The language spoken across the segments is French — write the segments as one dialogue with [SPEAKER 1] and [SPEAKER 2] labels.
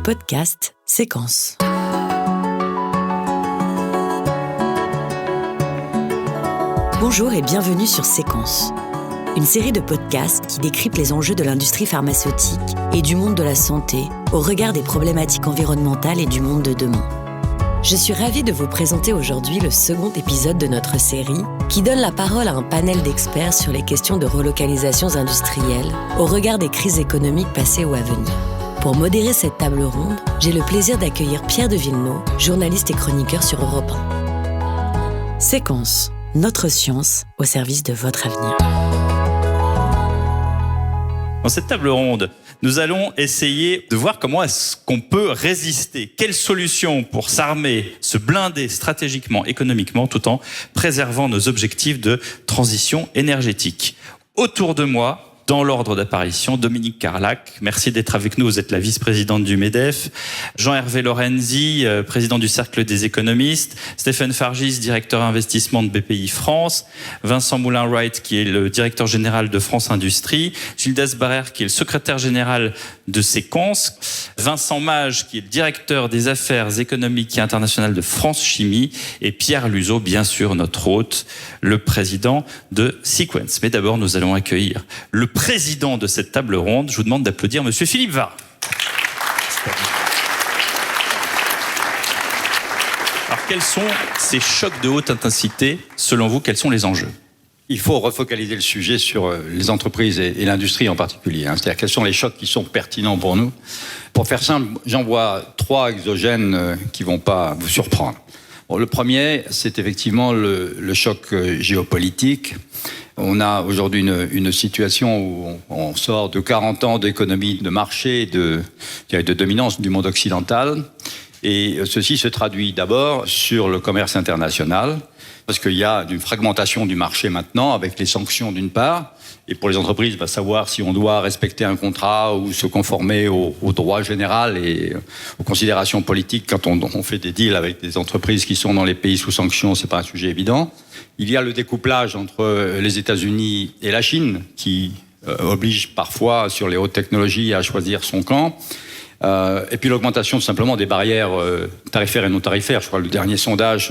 [SPEAKER 1] podcast Séquence. Bonjour et bienvenue sur Séquence, une série de podcasts qui décrypte les enjeux de l'industrie pharmaceutique et du monde de la santé au regard des problématiques environnementales et du monde de demain. Je suis ravie de vous présenter aujourd'hui le second épisode de notre série qui donne la parole à un panel d'experts sur les questions de relocalisations industrielles au regard des crises économiques passées ou à venir. Pour modérer cette table ronde, j'ai le plaisir d'accueillir Pierre de Villeneuve, journaliste et chroniqueur sur Europe 1. Séquence, notre science au service de votre avenir.
[SPEAKER 2] Dans cette table ronde, nous allons essayer de voir comment est-ce qu'on peut résister. Quelles solutions pour s'armer, se blinder stratégiquement, économiquement, tout en préservant nos objectifs de transition énergétique. Autour de moi, dans l'ordre d'apparition, Dominique Carlac, merci d'être avec nous, vous êtes la vice-présidente du MEDEF, Jean-Hervé Lorenzi, président du Cercle des économistes, Stéphane Fargis, directeur investissement de BPI France, Vincent Moulin-Wright, qui est le directeur général de France Industrie, Gildas Barrère, qui est le secrétaire général de Séquence, Vincent Mage, qui est le directeur des affaires économiques et internationales de France Chimie, et Pierre Luzeau, bien sûr, notre hôte, le président de Sequence. Mais d'abord, nous allons accueillir le président de cette table ronde. Je vous demande d'applaudir Monsieur Philippe Var. Alors, quels sont ces chocs de haute intensité? Selon vous, quels sont les enjeux?
[SPEAKER 3] Il faut refocaliser le sujet sur les entreprises et l'industrie en particulier. C'est-à-dire quels sont les chocs qui sont pertinents pour nous. Pour faire simple, j'en vois 3 exogènes qui vont pas vous surprendre. Bon, le premier, c'est effectivement le choc géopolitique. On a aujourd'hui une situation où on sort de 40 ans d'économie de marché, de dominance du monde occidental. Et ceci se traduit d'abord sur le commerce international, parce qu'il y a une fragmentation du marché maintenant, avec les sanctions d'une part. Et pour les entreprises, il va savoir si on doit respecter un contrat ou se conformer au droit général et aux considérations politiques. Quand on fait des deals avec des entreprises qui sont dans les pays sous sanctions, c'est pas un sujet évident. Il y a le découplage entre les États-Unis et la Chine, qui oblige parfois, sur les hautes technologies, à choisir son camp. Et puis l'augmentation simplement des barrières tarifaires et non tarifaires. Je crois que le dernier sondage,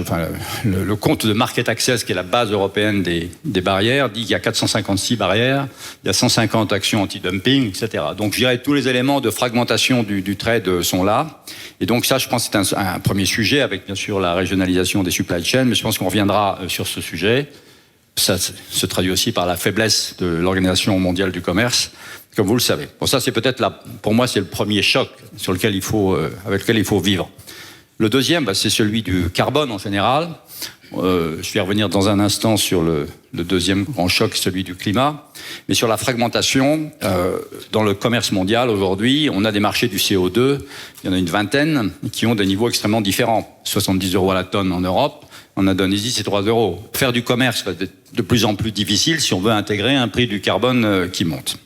[SPEAKER 3] le compte de Market Access, qui est la base européenne des barrières, dit qu'il y a 456 barrières, il y a 150 actions anti-dumping, etc. Donc je dirais que tous les éléments de fragmentation du trade sont là. Et donc ça, je pense que c'est un premier sujet, avec bien sûr la régionalisation des supply chains, mais je pense qu'on reviendra sur ce sujet. Ça se traduit aussi par la faiblesse de l'Organisation mondiale du commerce, comme vous le savez. Bon, ça, c'est peut-être pour moi, c'est le premier choc avec lequel il faut vivre. Le deuxième, c'est celui du carbone en général. Je vais revenir dans un instant sur le deuxième grand choc, celui du climat. Mais sur la fragmentation, dans le commerce mondial aujourd'hui, on a des marchés du CO2, il y en a une vingtaine, qui ont des niveaux extrêmement différents. 70 € à la tonne en Europe. En Indonésie, c'est 3 €. Faire du commerce va être de plus en plus difficile si on veut intégrer un prix du carbone qui monte.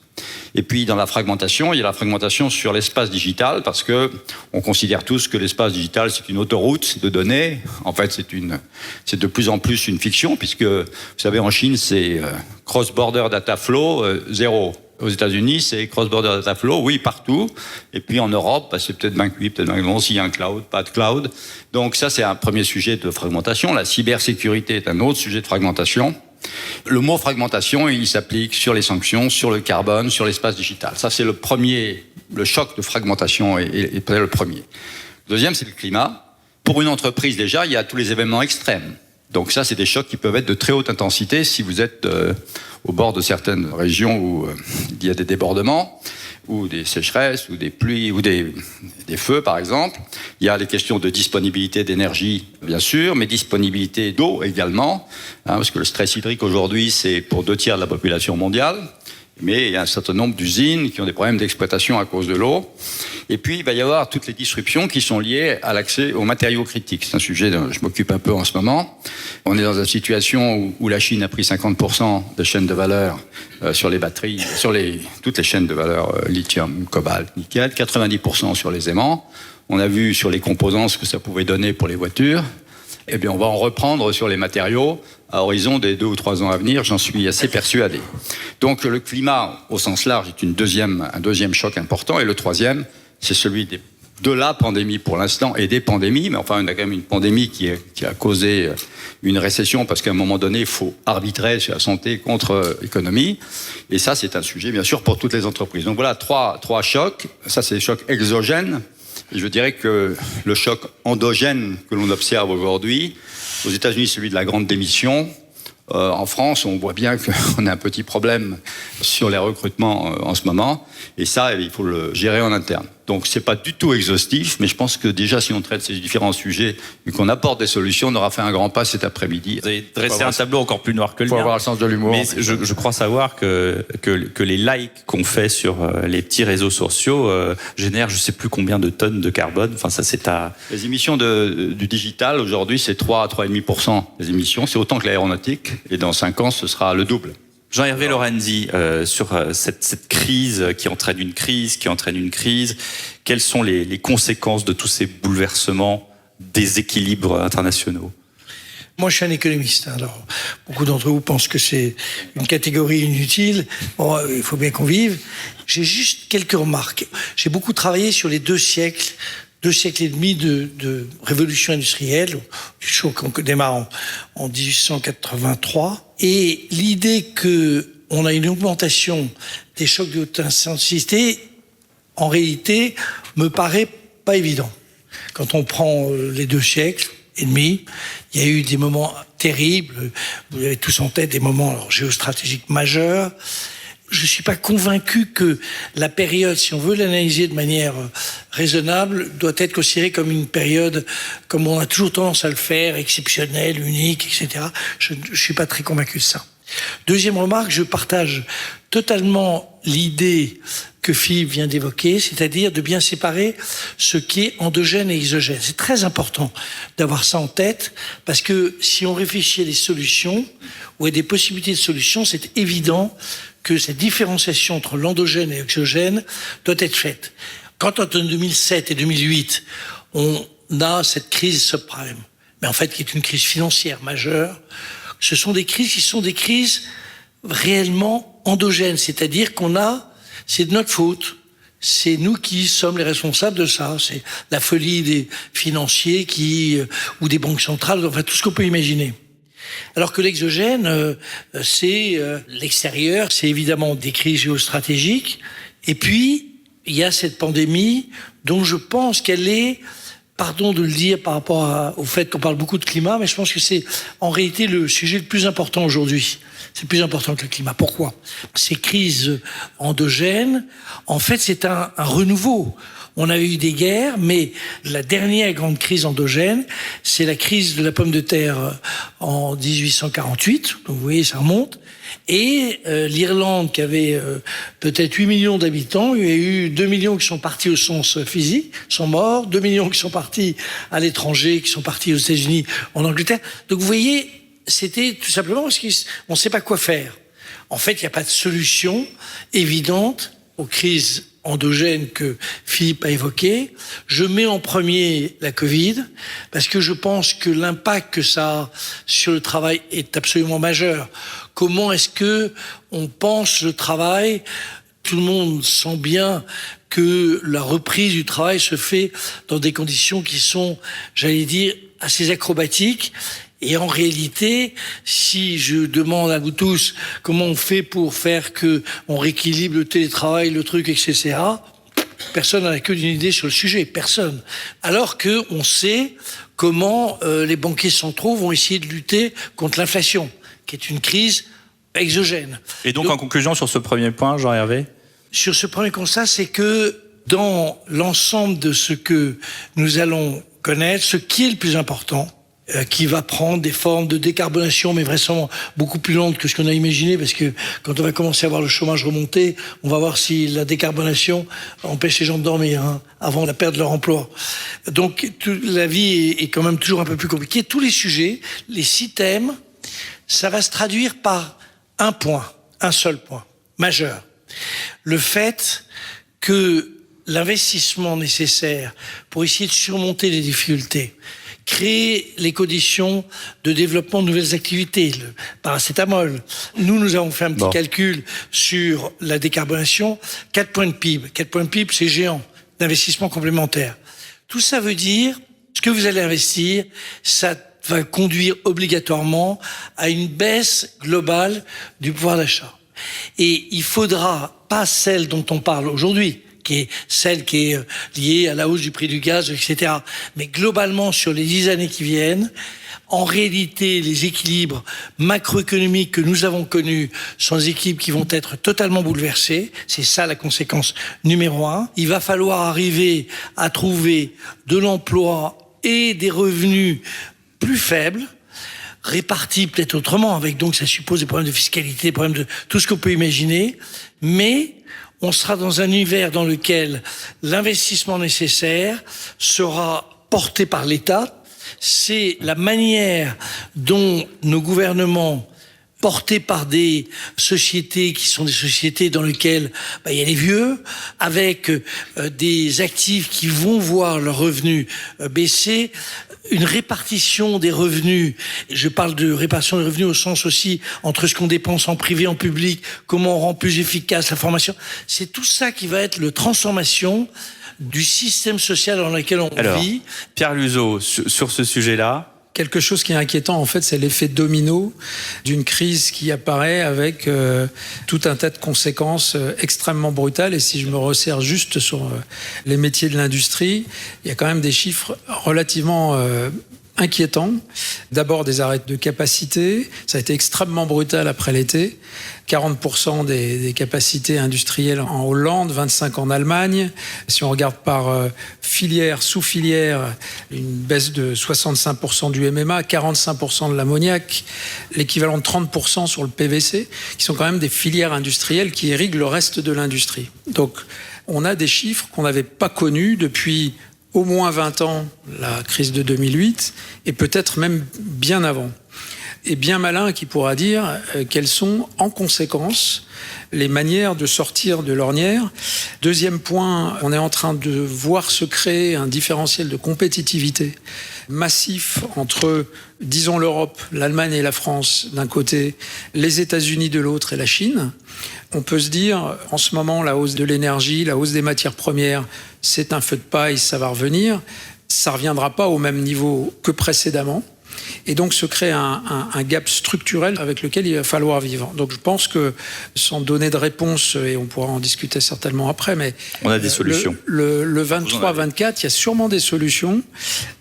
[SPEAKER 3] Et puis, dans la fragmentation, il y a la fragmentation sur l'espace digital, parce que on considère tous que l'espace digital, c'est une autoroute de données. En fait, c'est de plus en plus une fiction, puisque, vous savez, en Chine, c'est cross-border data flow, 0. Aux États-Unis, c'est cross-border data flow, oui, partout. Et puis en Europe, c'est peut-être bien cuit, peut-être bien long, s'il y a un cloud, pas de cloud. Donc ça, c'est un premier sujet de fragmentation. La cybersécurité est un autre sujet de fragmentation. Le mot fragmentation, il s'applique sur les sanctions, sur le carbone, sur l'espace digital. Ça, c'est le choc de fragmentation est peut-être le premier. Le deuxième, c'est le climat. Pour une entreprise, déjà, il y a tous les événements extrêmes. Donc ça, c'est des chocs qui peuvent être de très haute intensité si vous êtes au bord de certaines régions où il y a des débordements, ou des sécheresses, ou des pluies, ou des feux, par exemple. Il y a les questions de disponibilité d'énergie, bien sûr, mais disponibilité d'eau également, parce que le stress hydrique aujourd'hui, c'est pour 2/3 de la population mondiale. Mais il y a un certain nombre d'usines qui ont des problèmes d'exploitation à cause de l'eau. Et puis, il va y avoir toutes les disruptions qui sont liées à l'accès aux matériaux critiques. C'est un sujet dont je m'occupe un peu en ce moment. On est dans une situation où la Chine a pris 50% de chaînes de valeur sur les batteries, toutes les chaînes de valeur lithium, cobalt, nickel, 90% sur les aimants. On a vu sur les composants ce que ça pouvait donner pour les voitures. Eh bien, on va en reprendre sur les matériaux à horizon des 2 ou 3 ans à venir, j'en suis assez persuadé. Donc le climat, au sens large, est un deuxième choc important. Et le troisième, c'est celui des de la pandémie pour l'instant et des pandémies, mais enfin on a quand même une pandémie qui a causé une récession parce qu'à un moment donné il faut arbitrer sur la santé contre l'économie, et ça c'est un sujet bien sûr pour toutes les entreprises. Donc voilà trois chocs. Ça c'est des chocs exogènes, et je dirais que le choc endogène que l'on observe aujourd'hui aux États-Unis, celui de la grande démission. En France, on voit bien qu'on a un petit problème sur les recrutements en ce moment, et ça, il faut le gérer en interne. Donc, c'est pas du tout exhaustif, mais je pense que déjà, si on traite ces différents sujets et qu'on apporte des solutions, on aura fait un grand pas cet après-midi.
[SPEAKER 2] Vous avez dressé un tableau encore plus noir que le mien.
[SPEAKER 3] Il faut avoir le sens de l'humour.
[SPEAKER 2] Mais je crois savoir que les likes qu'on fait sur les petits réseaux sociaux génèrent je sais plus combien de tonnes de carbone. Enfin, ça, c'est à...
[SPEAKER 3] Les émissions du digital, aujourd'hui, c'est 3 à 3,5% des émissions. C'est autant que l'aéronautique. Et dans 5 ans, ce sera le double.
[SPEAKER 2] Jean-Hervé Lorenzi, sur cette crise qui entraîne une crise, quelles sont les conséquences de tous ces bouleversements, déséquilibres internationaux ?
[SPEAKER 4] Moi, je suis un économiste. Alors, beaucoup d'entre vous pensent que c'est une catégorie inutile. Bon, il faut bien qu'on vive. J'ai juste quelques remarques. J'ai beaucoup travaillé sur les 2 siècles et demi de révolution industrielle, du choc qu'on démarre en 1883. Et l'idée qu'on a une augmentation des chocs de haute intensité, en réalité, me paraît pas évident. Quand on prend les 2 siècles et demi, il y a eu des moments terribles. Vous avez tous en tête des moments géostratégiques majeurs. Je ne suis pas convaincu que la période, si on veut l'analyser de manière raisonnable, doit être considérée comme une période, comme on a toujours tendance à le faire, exceptionnelle, unique, etc. Je ne suis pas très convaincu de ça. Deuxième remarque, je partage totalement l'idée que Philippe vient d'évoquer, c'est-à-dire de bien séparer ce qui est endogène et exogène. C'est très important d'avoir ça en tête, parce que si on réfléchit à des solutions ou à des possibilités de solutions, c'est évident que cette différenciation entre l'endogène et l'exogène doit être faite. Quand entre 2007 et 2008, on a cette crise subprime, mais en fait qui est une crise financière majeure, ce sont des crises qui sont des crises réellement endogènes, c'est-à-dire c'est de notre faute. C'est nous qui sommes les responsables de ça. C'est la folie des financiers ou des banques centrales, enfin tout ce qu'on peut imaginer. Alors que l'exogène, c'est l'extérieur, c'est évidemment des crises géostratégiques. Et puis, il y a cette pandémie dont je pense qu'elle est, pardon de le dire par rapport au fait qu'on parle beaucoup de climat, mais je pense que c'est en réalité le sujet le plus important aujourd'hui. C'est plus important que le climat. Pourquoi ? Ces crises endogènes, en fait, c'est un renouveau. On a eu des guerres, mais la dernière grande crise endogène, c'est la crise de la pomme de terre en 1848. Donc vous voyez, ça remonte. Et l'Irlande, qui avait peut-être 8 millions d'habitants, il y a eu 2 millions qui sont partis au sens physique, sont morts, 2 millions qui sont partis à l'étranger, qui sont partis aux États-Unis, en Angleterre. Donc vous voyez, c'était tout simplement parce qu'on ne sait pas quoi faire. En fait, il n'y a pas de solution évidente aux crises endogènes que Philippe a évoquées. Je mets en premier la Covid, parce que je pense que l'impact que ça a sur le travail est absolument majeur. Comment est-ce que on pense le travail ? Tout le monde sent bien que la reprise du travail se fait dans des conditions qui sont, j'allais dire, assez acrobatiques. Et en réalité, si je demande à vous tous comment on fait pour faire que on rééquilibre le télétravail, le truc, etc., personne n'a que d'une idée sur le sujet, personne. Alors que on sait comment les banquiers centraux vont essayer de lutter contre l'inflation, qui est une crise exogène.
[SPEAKER 2] Et donc en conclusion sur ce premier point, Jean-Hervé ?
[SPEAKER 4] Sur ce premier constat, c'est que dans l'ensemble de ce que nous allons connaître, ce qui est le plus important, qui va prendre des formes de décarbonation, mais vraisemblablement beaucoup plus lentes que ce qu'on a imaginé, parce que quand on va commencer à voir le chômage remonter, on va voir si la décarbonation empêche les gens de dormir avant la perte de leur emploi. Donc la vie est quand même toujours un peu plus compliquée. Tous les sujets, les 6 thèmes, ça va se traduire par un seul point, majeur. Le fait que l'investissement nécessaire pour essayer de surmonter les difficultés, créer les conditions de développement de nouvelles activités, le paracétamol. Nous avons fait un petit calcul sur la décarbonation, 4 points de PIB. 4 points de PIB, c'est géant. d'investissement complémentaire. Tout ça veut dire, ce que vous allez investir, ça va conduire obligatoirement à une baisse globale du pouvoir d'achat. Et il faudra pas celle dont on parle aujourd'hui, qui est celle qui est liée à la hausse du prix du gaz, etc. Mais globalement, sur les 10 années qui viennent, en réalité, les équilibres macroéconomiques que nous avons connus sont des équilibres qui vont être totalement bouleversés. C'est ça la conséquence numéro 1. Il va falloir arriver à trouver de l'emploi et des revenus plus faibles, répartis peut-être autrement, avec donc ça suppose des problèmes de fiscalité, des problèmes de tout ce qu'on peut imaginer, mais on sera dans un univers dans lequel l'investissement nécessaire sera porté par l'État. C'est la manière dont nos gouvernements, portés par des sociétés qui sont des sociétés dans lesquelles il y a les vieux, avec des actifs qui vont voir leurs revenus baisser, une répartition des revenus. Je parle de répartition des revenus au sens aussi entre ce qu'on dépense en privé, en public, comment on rend plus efficace la formation. C'est tout ça qui va être la transformation du système social dans lequel on vit.
[SPEAKER 2] Pierre Luzeau, sur ce sujet-là.
[SPEAKER 5] Quelque chose qui est inquiétant, en fait, c'est l'effet domino d'une crise qui apparaît avec tout un tas de conséquences extrêmement brutales. Et si je me resserre juste sur les métiers de l'industrie, il y a quand même des chiffres relativement inquiétants. D'abord, des arrêts de capacité. Ça a été extrêmement brutal après l'été. 40% des capacités industrielles en Hollande, 25% en Allemagne. Si on regarde par filière, sous-filière, une baisse de 65% du MMA, 45% de l'ammoniac, l'équivalent de 30% sur le PVC, qui sont quand même des filières industrielles qui irriguent le reste de l'industrie. Donc, on a des chiffres qu'on n'avait pas connus depuis au moins 20 ans, la crise de 2008, et peut-être même bien avant. Et bien malin qui pourra dire quelles sont, en conséquence, les manières de sortir de l'ornière. Deuxième point, on est en train de voir se créer un différentiel de compétitivité massif entre, disons, l'Europe, l'Allemagne et la France d'un côté, les États-Unis de l'autre et la Chine. On peut se dire, en ce moment, la hausse de l'énergie, la hausse des matières premières, c'est un feu de paille, ça va revenir. Ça ne reviendra pas au même niveau que précédemment. Et donc se crée un gap structurel avec lequel il va falloir vivre. Donc je pense que, sans donner de réponse, et on pourra en discuter certainement après, mais
[SPEAKER 2] on a des solutions.
[SPEAKER 5] Le 23-24, il y a sûrement des solutions,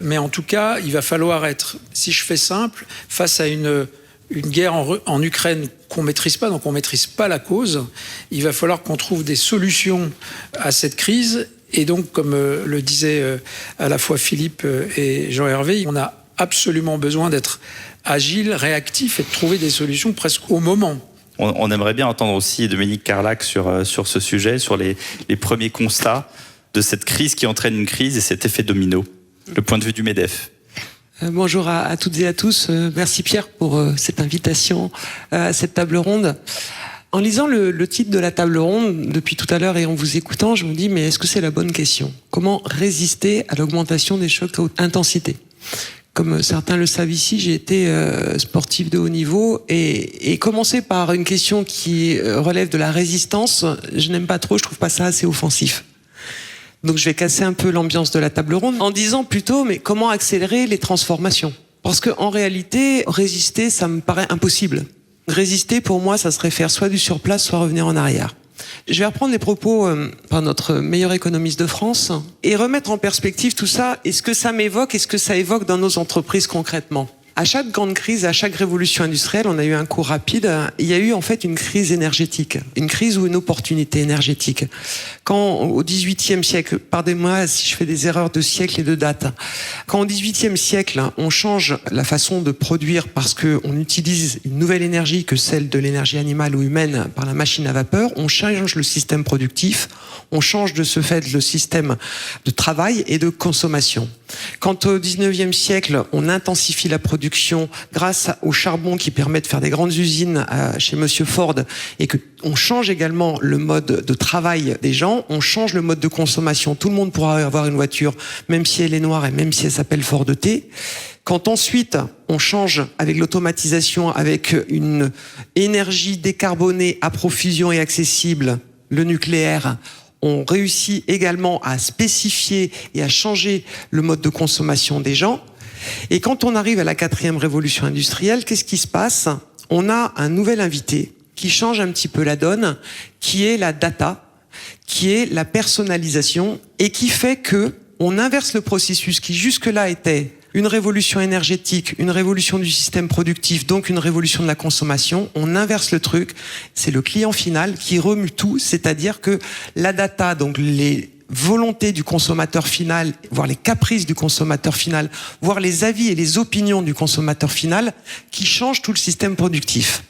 [SPEAKER 5] mais en tout cas, il va falloir être, si je fais simple, face à une guerre en Ukraine qu'on maîtrise pas, donc on maîtrise pas la cause. Il va falloir qu'on trouve des solutions à cette crise. Et donc, comme le disaient à la fois Philippe et Jean-Hervé, on a absolument besoin d'être agile, réactif et de trouver des solutions presque au moment.
[SPEAKER 2] On aimerait bien entendre aussi Dominique Carlac sur ce sujet, sur les premiers constats de cette crise qui entraîne une crise et cet effet domino. Le point de vue du MEDEF.
[SPEAKER 6] Bonjour à toutes et à tous. Merci Pierre pour cette invitation à cette table ronde. En lisant le titre de la table ronde depuis tout à l'heure et en vous écoutant, je me dis mais est-ce que c'est la bonne question ? Comment résister à l'augmentation des chocs à haute intensité ? Comme certains le savent ici, j'ai été sportif de haut niveau et commencer par une question qui relève de la résistance, je n'aime pas trop, je trouve pas ça assez offensif. Donc je vais casser un peu l'ambiance de la table ronde en disant plutôt mais comment accélérer les transformations ? Parce que en réalité, résister, ça me paraît impossible. Résister, pour moi, ça serait faire soit du surplace, soit revenir en arrière. Je vais reprendre les propos par notre meilleur économiste de France et remettre en perspective tout ça. Est-ce que ça m'évoque, est-ce que ça évoque dans nos entreprises concrètement ? À chaque grande crise, à chaque révolution industrielle, on a eu un coup rapide. Il y a eu en fait une crise énergétique, une crise ou une opportunité énergétique. Quand au XVIIIe siècle, pardonnez-moi si je fais des erreurs de siècle et de date, quand au XVIIIe siècle, on change la façon de produire parce que on utilise une nouvelle énergie que celle de l'énergie animale ou humaine par la machine à vapeur, on change le système productif, on change de ce fait le système de travail et de consommation. Quand au XIXe siècle, on intensifie la production grâce au charbon qui permet de faire des grandes usines chez Monsieur Ford et que on change également le mode de travail des gens, on change le mode de consommation. Tout le monde pourra avoir une voiture, même si elle est noire et même si elle s'appelle Ford T. Quand ensuite on change avec l'automatisation, avec une énergie décarbonée à profusion et accessible, le nucléaire, on réussit également à spécifier et à changer le mode de consommation des gens. Et quand on arrive à la 4e révolution industrielle, qu'est-ce qui se passe? On a un nouvel invité qui change un petit peu la donne, qui est la data, qui est la personnalisation, et qui fait que on inverse le processus qui jusque-là était une révolution énergétique, une révolution du système productif, donc une révolution de la consommation. On inverse le truc. C'est le client final qui remue tout, c'est-à-dire que la data, donc les volontés du consommateur final, voire les caprices du consommateur final, voire les avis et les opinions du consommateur final, qui changent tout le système productif.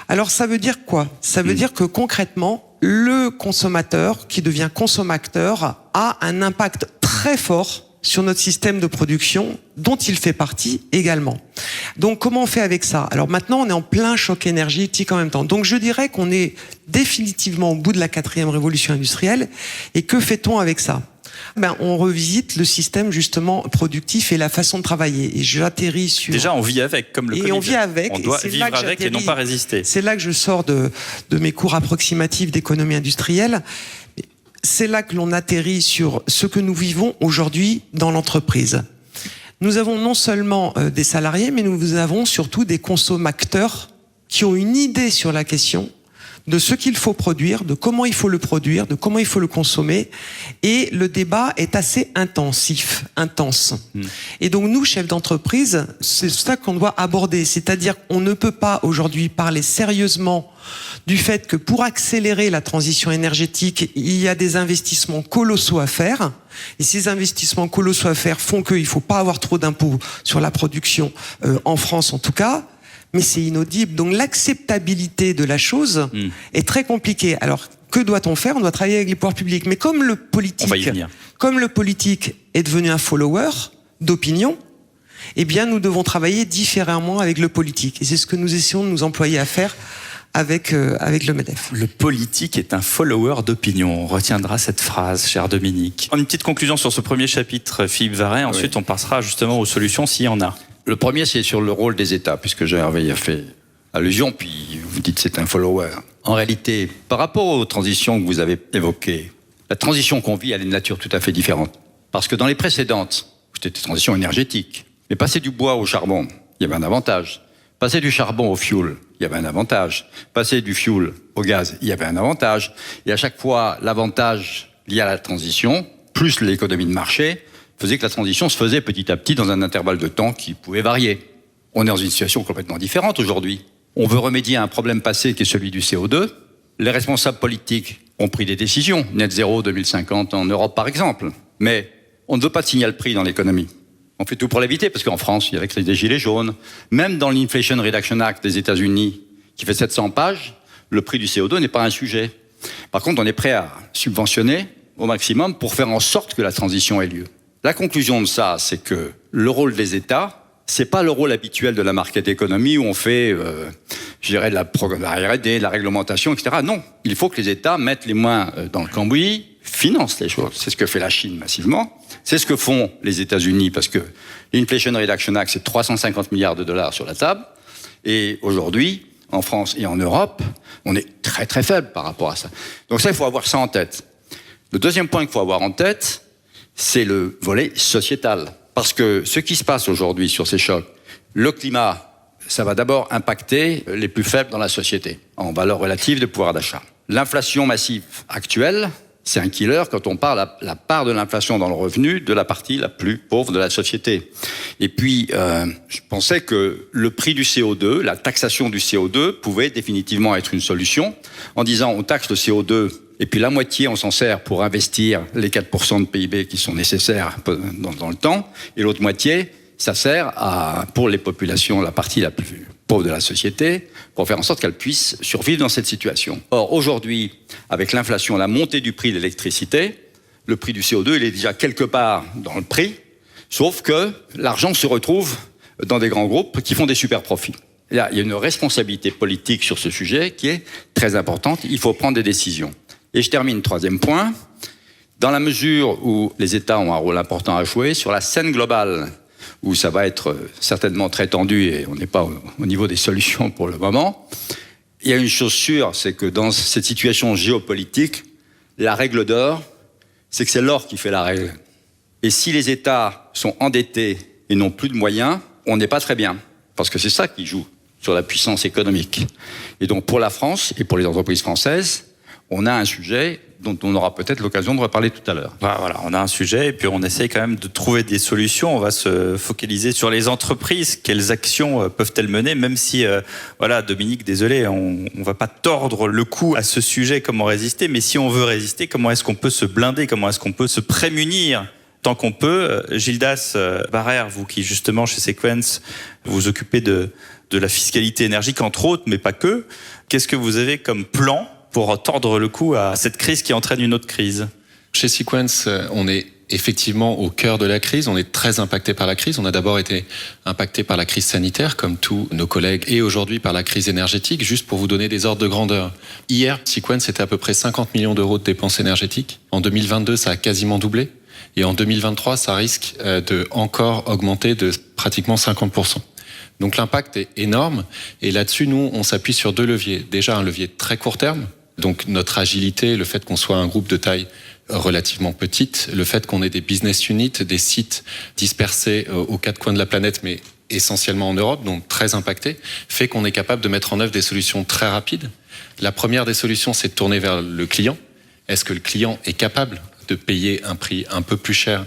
[SPEAKER 6] Alors ça veut dire quoi? Ça veut dire que concrètement, le consommateur qui devient consommateur a un impact très fort sur notre système de production, dont il fait partie également. Donc comment on fait avec ça? Alors maintenant, on est en plein choc énergétique en même temps. Donc je dirais qu'on est définitivement au bout de la 4e révolution industrielle. Et que fait-on avec ça? On revisite le système justement productif et la façon de travailler. Et j'atterris sur...
[SPEAKER 2] Déjà, on vit avec, comme le Covid.
[SPEAKER 6] Et on vit avec.
[SPEAKER 2] On doit vivre avec et non pas résister.
[SPEAKER 6] C'est là que je sors de mes cours approximatifs d'économie industrielle. C'est là que l'on atterrit sur ce que nous vivons aujourd'hui dans l'entreprise. Nous avons non seulement des salariés, mais nous avons surtout des consommateurs qui ont une idée sur la question de ce qu'il faut produire, de comment il faut le produire, de comment il faut le consommer. Et le débat est assez intense. Et donc nous, chefs d'entreprise, c'est ça qu'on doit aborder. C'est-à-dire qu'on ne peut pas aujourd'hui parler sérieusement du fait que pour accélérer la transition énergétique, il y a des investissements colossaux à faire. Et ces investissements colossaux à faire font qu'il ne faut pas avoir trop d'impôts sur la production, en France en tout cas. Mais c'est inaudible. Donc l'acceptabilité de la chose est très compliquée. Alors que doit-on faire? On doit travailler avec les pouvoirs publics. Mais comme le politique est devenu un follower d'opinion, eh bien nous devons travailler différemment avec le politique. Et c'est ce que nous essayons de nous employer à faire avec le MEDEF.
[SPEAKER 2] Le politique est un follower d'opinion. On retiendra cette phrase, cher Dominique. Une petite conclusion sur ce premier chapitre, Philippe Varret. Ensuite, on passera justement aux solutions s'il y en a.
[SPEAKER 3] Le premier, c'est sur le rôle des États, puisque Gervais y a fait allusion, puis vous dites que c'est un follower. En réalité, par rapport aux transitions que vous avez évoquées, la transition qu'on vit, elle est de nature tout à fait différente. Parce que dans les précédentes, c'était des transitions énergétiques. Mais passer du bois au charbon, il y avait un avantage. Passer du charbon au fioul, il y avait un avantage. Passer du fioul au gaz, il y avait un avantage. Et à chaque fois, l'avantage lié à la transition, plus l'économie de marché, faisait que la transition se faisait petit à petit dans un intervalle de temps qui pouvait varier. On est dans une situation complètement différente aujourd'hui. On veut remédier à un problème passé qui est celui du CO2. Les responsables politiques ont pris des décisions. Net zéro 2050 en Europe, par exemple. Mais on ne veut pas de signal prix dans l'économie. On fait tout pour l'éviter, parce qu'en France, il y avait des gilets jaunes. Même dans l'Inflation Reduction Act des États-Unis, qui fait 700 pages, le prix du CO2 n'est pas un sujet. Par contre, on est prêt à subventionner au maximum pour faire en sorte que la transition ait lieu. La conclusion de ça, c'est que le rôle des États, c'est pas le rôle habituel de la market economy où on fait, je dirais, de la R&D, de la réglementation, etc. Non, il faut que les États mettent les mains dans le cambouis, financent les choses. C'est ce que fait la Chine massivement. C'est ce que font les États-Unis parce que l'Inflation Reduction Act, c'est 350 milliards de dollars sur la table. Et aujourd'hui, en France et en Europe, on est très très faible par rapport à ça. Donc ça, il faut avoir ça en tête. Le deuxième point qu'il faut avoir en tête, c'est le volet sociétal. Parce que ce qui se passe aujourd'hui sur ces chocs, le climat, ça va d'abord impacter les plus faibles dans la société, en valeur relative de pouvoir d'achat. L'inflation massive actuelle, c'est un killer quand on parle la part de l'inflation dans le revenu de la partie la plus pauvre de la société. Et puis, je pensais que le prix du CO2, la taxation du CO2, pouvait définitivement être une solution, en disant on taxe le CO2, et puis la moitié, on s'en sert pour investir les 4% de PIB qui sont nécessaires dans le temps, et l'autre moitié, ça sert pour les populations, la partie la plus pauvre de la société, pour faire en sorte qu'elles puissent survivre dans cette situation. Or, aujourd'hui, avec l'inflation, la montée du prix de l'électricité, le prix du CO2, il est déjà quelque part dans le prix, sauf que l'argent se retrouve dans des grands groupes qui font des super profits. Là, il y a une responsabilité politique sur ce sujet qui est très importante. Il faut prendre des décisions. Et je termine, troisième point. Dans la mesure où les États ont un rôle important à jouer, sur la scène globale, où ça va être certainement très tendu et on n'est pas au niveau des solutions pour le moment, il y a une chose sûre, c'est que dans cette situation géopolitique, La règle d'or, c'est que c'est l'or qui fait la règle. Et si les États sont endettés et n'ont plus de moyens, on n'est pas très bien. Parce que c'est ça qui joue sur la puissance économique. Et donc pour la France et pour les entreprises françaises, on a un sujet dont on aura peut-être l'occasion de reparler tout à l'heure.
[SPEAKER 2] Voilà, on a un sujet et puis on essaye quand même de trouver des solutions. On va se focaliser sur les entreprises. Quelles actions peuvent-elles mener, même si, Dominique, désolé, on va pas tordre le cou à ce sujet, comment résister, mais si on veut résister, comment est-ce qu'on peut se blinder, comment est-ce qu'on peut se prémunir tant qu'on peut. Gildas Barrère, vous qui justement chez Sequens vous occupez de la fiscalité énergique entre autres, mais pas que, qu'est-ce que vous avez comme plan pour tordre le cou à cette crise qui entraîne une autre crise?
[SPEAKER 7] Chez Sequens, on est effectivement au cœur de la crise. On est très impacté par la crise. On a d'abord été impacté par la crise sanitaire, comme tous nos collègues, et aujourd'hui par la crise énergétique. Juste pour vous donner des ordres de grandeur. Hier, Sequens, c'était à peu près 50 millions d'euros de dépenses énergétiques. En 2022, ça a quasiment doublé. Et en 2023, ça risque de encore augmenter de pratiquement 50%. Donc l'impact est énorme. Et là-dessus, nous, on s'appuie sur 2 leviers. Déjà, un levier très court terme. Donc notre agilité, le fait qu'on soit un groupe de taille relativement petite, le fait qu'on ait des business units, des sites dispersés aux 4 coins de la planète, mais essentiellement en Europe, donc très impactés, fait qu'on est capable de mettre en œuvre des solutions très rapides. La première des solutions, c'est de tourner vers le client. Est-ce que le client est capable de payer un prix un peu plus cher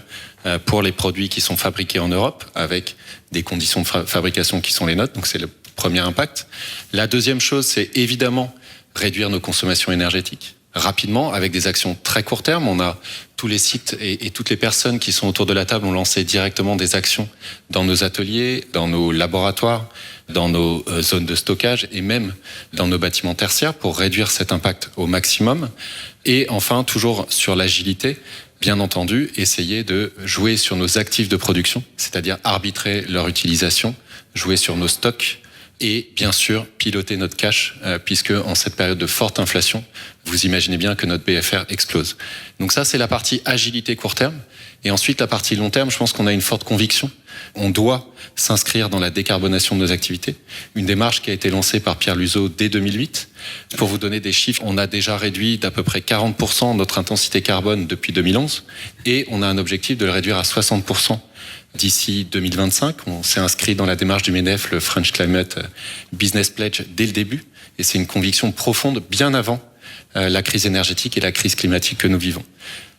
[SPEAKER 7] pour les produits qui sont fabriqués en Europe, avec des conditions de fabrication qui sont les nôtres? Donc c'est le premier impact. La deuxième chose, c'est évidemment réduire nos consommations énergétiques rapidement avec des actions très court terme. On a tous les sites et toutes les personnes qui sont autour de la table ont lancé directement des actions dans nos ateliers, dans nos laboratoires, dans nos zones de stockage et même dans nos bâtiments tertiaires pour réduire cet impact au maximum. Et enfin, toujours sur l'agilité, bien entendu, essayer de jouer sur nos actifs de production, c'est-à-dire arbitrer leur utilisation, jouer sur nos stocks, et bien sûr piloter notre cash, puisque en cette période de forte inflation, vous imaginez bien que notre BFR explose. Donc ça, c'est la partie agilité court terme. Et ensuite, la partie long terme, je pense qu'on a une forte conviction. On doit s'inscrire dans la décarbonation de nos activités. Une démarche qui a été lancée par Pierre Luzeau dès 2008. Pour vous donner des chiffres, on a déjà réduit d'à peu près 40% notre intensité carbone depuis 2011. Et on a un objectif de le réduire à 60% d'ici 2025. On s'est inscrit dans la démarche du MEDEF, le French Climate Business Pledge, dès le début. Et c'est une conviction profonde, bien avant la crise énergétique et la crise climatique que nous vivons.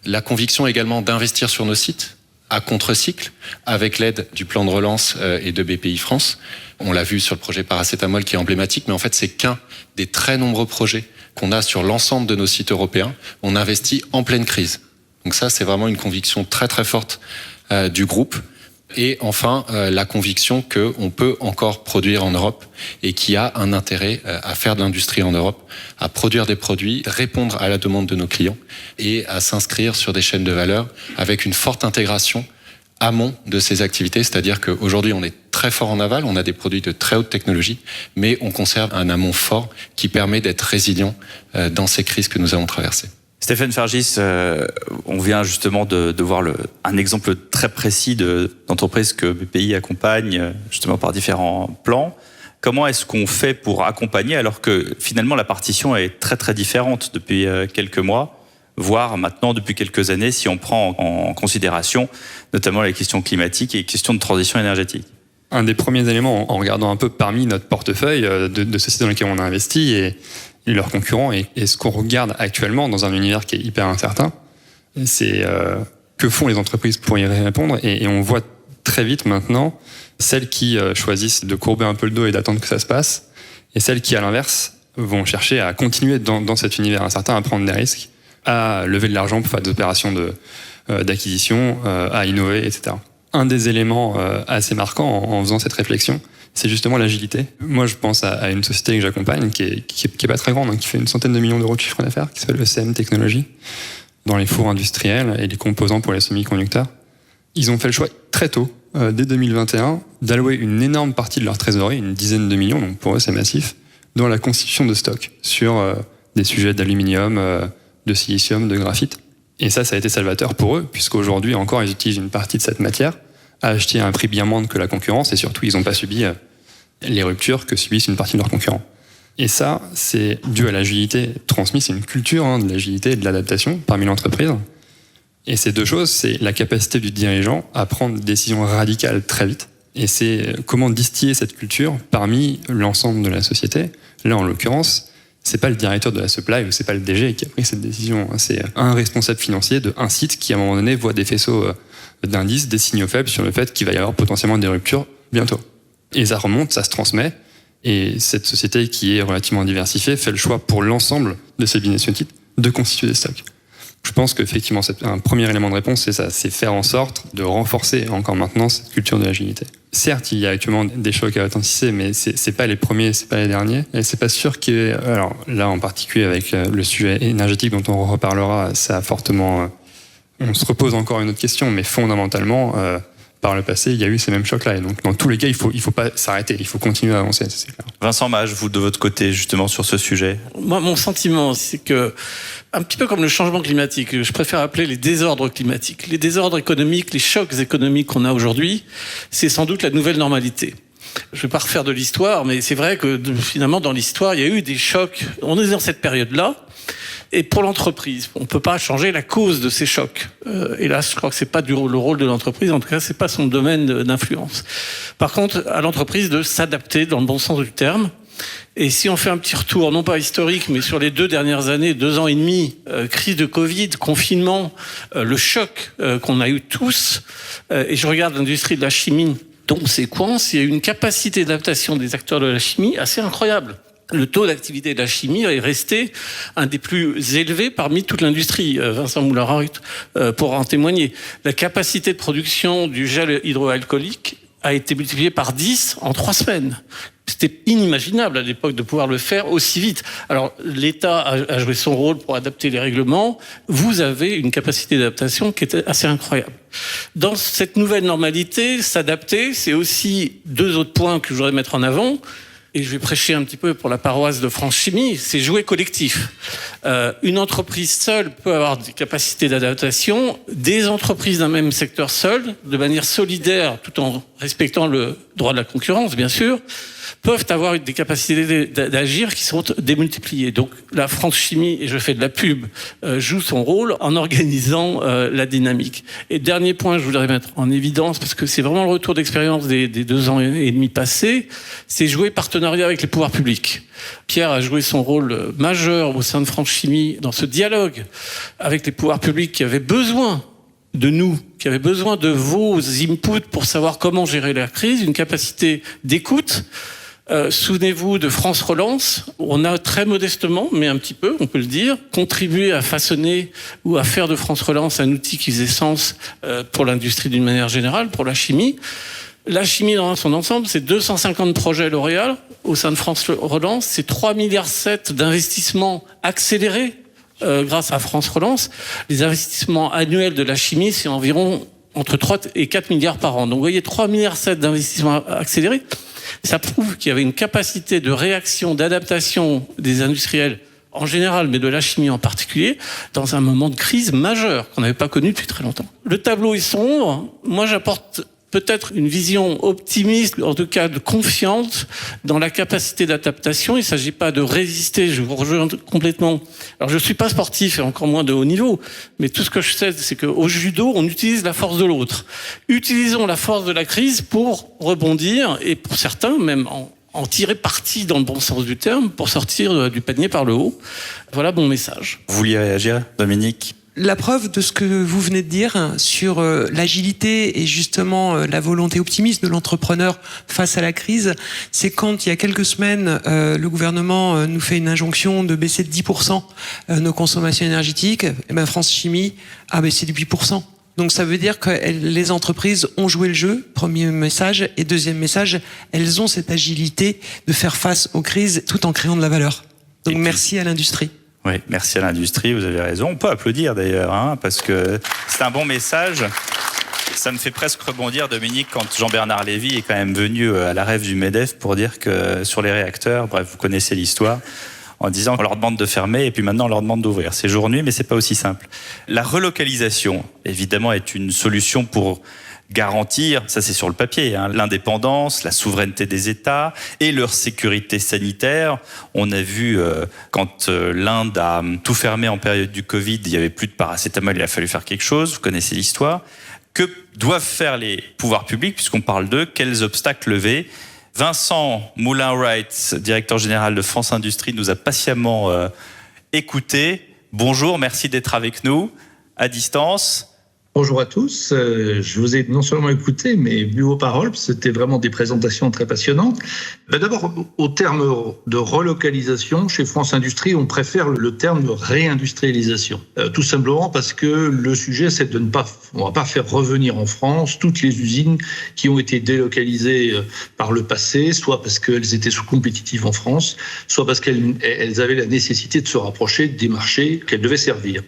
[SPEAKER 7] La conviction également d'investir sur nos sites à contre-cycle, avec l'aide du plan de relance et de BPI France. On l'a vu sur le projet Paracétamol qui est emblématique, mais en fait c'est qu'un des très nombreux projets qu'on a sur l'ensemble de nos sites européens. On investit en pleine crise. Donc ça, c'est vraiment une conviction très très forte du groupe. Et enfin, la conviction qu'on peut encore produire en Europe et qu'il y a un intérêt à faire de l'industrie en Europe, à produire des produits, répondre à la demande de nos clients et à s'inscrire sur des chaînes de valeur avec une forte intégration amont de ces activités. C'est-à-dire qu'aujourd'hui, on est très fort en aval, on a des produits de très haute technologie, mais on conserve un amont fort qui permet d'être résilient dans ces crises que nous avons traversées.
[SPEAKER 2] Stéphane Fargis, on vient justement de voir un exemple très précis d'entreprise que BPI accompagne justement par différents plans. Comment est-ce qu'on fait pour accompagner alors que finalement la partition est très très différente depuis quelques mois, voire maintenant depuis quelques années si on prend en considération notamment les questions climatiques et les questions de transition énergétique?
[SPEAKER 8] Un des premiers éléments en regardant un peu parmi notre portefeuille de sociétés dans lesquelles on a investi et leurs concurrents et ce qu'on regarde actuellement dans un univers qui est hyper incertain, c'est que font les entreprises pour y répondre et on voit très vite maintenant celles qui choisissent de courber un peu le dos et d'attendre que ça se passe et celles qui à l'inverse vont chercher à continuer dans cet univers incertain, à prendre des risques, à lever de l'argent pour faire des opérations d'acquisition, à innover, etc. Un des éléments assez marquants en faisant cette réflexion, c'est justement l'agilité. Moi, je pense à une société que j'accompagne qui est pas très grande, hein, qui fait une centaine de millions d'euros de chiffre d'affaires, qui s'appelle ECM Technologies, dans les fours industriels et les composants pour les semi-conducteurs. Ils ont fait le choix très tôt, dès 2021, d'allouer une énorme partie de leur trésorerie, une dizaine de millions, donc pour eux c'est massif, dans la constitution de stocks sur des sujets d'aluminium, de silicium, de graphite. Et ça a été salvateur pour eux, puisqu'aujourd'hui encore ils utilisent une partie de cette matière à acheter à un prix bien moindre que la concurrence et surtout ils n'ont pas subi les ruptures que subissent une partie de leurs concurrents. Et ça, c'est dû à l'agilité transmise, c'est une culture de l'agilité et de l'adaptation parmi l'entreprise. Et ces deux choses, c'est la capacité du dirigeant à prendre des décisions radicales très vite. Et c'est comment distiller cette culture parmi l'ensemble de la société. Là, en l'occurrence, c'est pas le directeur de la supply ou c'est pas le DG qui a pris cette décision. C'est un responsable financier d'un site qui, à un moment donné, voit des faisceaux d'indices, des signaux faibles sur le fait qu'il va y avoir potentiellement des ruptures bientôt. Et ça remonte, ça se transmet. Et cette société qui est relativement diversifiée fait le choix pour l'ensemble de ses business units de constituer des stocks. Je pense qu'effectivement, un premier élément de réponse, c'est ça, c'est faire en sorte de renforcer encore maintenant cette culture de l'agilité. Certes, il y a actuellement des chocs à authentifier, mais c'est pas les premiers, c'est pas les derniers. Et c'est pas sûr que, alors là en particulier avec le sujet énergétique dont on reparlera, ça a fortement, on se repose encore une autre question, mais fondamentalement, par le passé, il y a eu ces mêmes chocs-là. Et donc, dans tous les cas, il faut pas s'arrêter, il faut continuer à avancer, c'est clair.
[SPEAKER 2] Vincent Mage, vous de votre côté, justement, sur ce sujet.
[SPEAKER 9] Moi, mon sentiment, c'est que, un petit peu comme le changement climatique, je préfère appeler les désordres climatiques. Les désordres économiques, les chocs économiques qu'on a aujourd'hui, c'est sans doute la nouvelle normalité. Je ne vais pas refaire de l'histoire, mais c'est vrai que finalement, dans l'histoire, il y a eu des chocs. On est dans cette période-là. Et pour l'entreprise, on ne peut pas changer la cause de ces chocs. Hélas, je crois que c'est pas le rôle de l'entreprise. En tout cas, c'est pas son domaine d'influence. Par contre, à l'entreprise de s'adapter dans le bon sens du terme. Et si on fait un petit retour, non pas historique, mais sur les 2 dernières années, 2 ans et demi, crise de Covid, confinement, le choc qu'on a eu tous, et je regarde l'industrie de la chimie, dont séquence, il y a eu une capacité d'adaptation des acteurs de la chimie assez incroyable. Le taux d'activité de la chimie est resté un des plus élevés parmi toute l'industrie. Vincent Moulin-Reuth pourra en témoigner. La capacité de production du gel hydroalcoolique a été multipliée par 10 en 3 semaines. C'était inimaginable à l'époque de pouvoir le faire aussi vite. Alors, l'État a joué son rôle pour adapter les règlements. Vous avez une capacité d'adaptation qui est assez incroyable. Dans cette nouvelle normalité, s'adapter, c'est aussi 2 autres points que je voudrais mettre en avant. Et je vais prêcher un petit peu pour la paroisse de France Chimie, c'est jouer collectif. Une entreprise seule peut avoir des capacités d'adaptation, des entreprises d'un même secteur seul, de manière solidaire, tout en respectant le droit de la concurrence, bien sûr, peuvent avoir des capacités d'agir qui sont démultipliées. Donc la France Chimie, et je fais de la pub, joue son rôle en organisant la dynamique. Et dernier point, je voudrais mettre en évidence, parce que c'est vraiment le retour d'expérience des 2 ans et demi passés, c'est jouer partenariat avec les pouvoirs publics. Pierre a joué son rôle majeur au sein de France Chimie dans ce dialogue avec les pouvoirs publics qui avaient besoin de nous, qui avaient besoin de vos inputs pour savoir comment gérer la crise, une capacité d'écoute. Souvenez-vous de France Relance, on a très modestement, mais un petit peu, on peut le dire, contribué à façonner ou à faire de France Relance un outil qui faisait sens pour l'industrie d'une manière générale, pour la chimie. La chimie dans son ensemble, c'est 250 projets L'Oréal au sein de France Relance, c'est 3,7 milliards d'investissements accélérés grâce à France Relance. Les investissements annuels de la chimie, c'est environ entre 3 et 4 milliards par an. Donc vous voyez, 3,7 milliards d'investissements accélérés. Ça prouve qu'il y avait une capacité de réaction, d'adaptation des industriels en général, mais de la chimie en particulier, dans un moment de crise majeure qu'on n'avait pas connu depuis très longtemps. Le tableau est sombre. Moi, j'apporte peut-être une vision optimiste, en tout cas de confiance dans la capacité d'adaptation. Il ne s'agit pas de résister, je vous rejoins complètement. Alors je ne suis pas sportif et encore moins de haut niveau, mais tout ce que je sais, c'est qu'au judo, on utilise la force de l'autre. Utilisons la force de la crise pour rebondir et pour certains, même en tirer parti dans le bon sens du terme, pour sortir du panier par le haut. Voilà mon message.
[SPEAKER 2] Vous vouliez réagir, Dominique ?
[SPEAKER 6] La preuve de ce que vous venez de dire sur l'agilité et justement la volonté optimiste de l'entrepreneur face à la crise, c'est quand il y a quelques semaines, le gouvernement nous fait une injonction de baisser de 10% nos consommations énergétiques, et ben France Chimie a baissé de 8%. Donc ça veut dire que les entreprises ont joué le jeu, premier message, et deuxième message, elles ont cette agilité de faire face aux crises tout en créant de la valeur. Donc merci à l'industrie.
[SPEAKER 2] Oui, merci à l'industrie, vous avez raison. On peut applaudir d'ailleurs, parce que c'est un bon message. Ça me fait presque rebondir, Dominique, quand Jean-Bernard Lévy est quand même venu à la rêve du MEDEF pour dire que sur les réacteurs, bref, vous connaissez l'histoire, en disant qu'on leur demande de fermer et puis maintenant on leur demande d'ouvrir. C'est jour-nuit, mais c'est pas aussi simple. La relocalisation, évidemment, est une solution pour garantir, ça c'est sur le papier, l'indépendance, la souveraineté des États et leur sécurité sanitaire. On a vu quand l'Inde a tout fermé en période du Covid, il n'y avait plus de paracétamol, il a fallu faire quelque chose, vous connaissez l'histoire. Que doivent faire les pouvoirs publics, puisqu'on parle d'eux, quels obstacles lever? Vincent Moulin-Wright, directeur général de France Industrie, nous a patiemment écoutés. Bonjour, merci d'être avec nous à distance.
[SPEAKER 10] Bonjour à tous, je vous ai non seulement écouté, mais bu vos paroles, c'était vraiment des présentations très passionnantes. D'abord, au terme de relocalisation, chez France Industrie, on préfère le terme de réindustrialisation. Tout simplement parce que le sujet, c'est on va pas faire revenir en France toutes les usines qui ont été délocalisées par le passé, soit parce qu'elles étaient sous-compétitives en France, soit parce qu'elles avaient la nécessité de se rapprocher des marchés qu'elles devaient servir.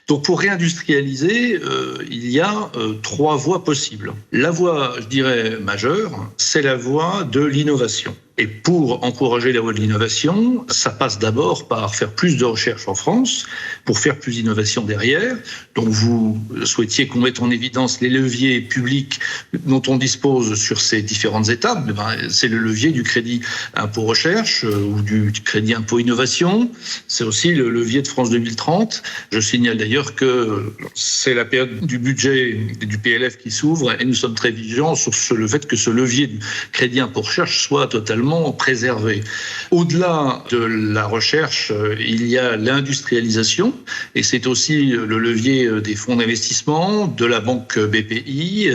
[SPEAKER 10] Donc pour réindustrialiser, il y a 3 voies possibles. La voie, je dirais, majeure, c'est la voie de l'innovation. Et pour encourager la voie de l'innovation, ça passe d'abord par faire plus de recherche en France, pour faire plus d'innovation derrière. Donc vous souhaitiez qu'on mette en évidence les leviers publics dont on dispose sur ces différentes étapes. C'est le levier du crédit impôt recherche ou du crédit impôt innovation. C'est aussi le levier de France 2030. Je signale d'ailleurs que c'est la période du budget et du PLF qui s'ouvre et nous sommes très vigilants sur le fait que ce levier du crédit impôt recherche soit totalement préservé. Au-delà de la recherche, il y a l'industrialisation et c'est aussi le levier des fonds d'investissement, de la banque BPI,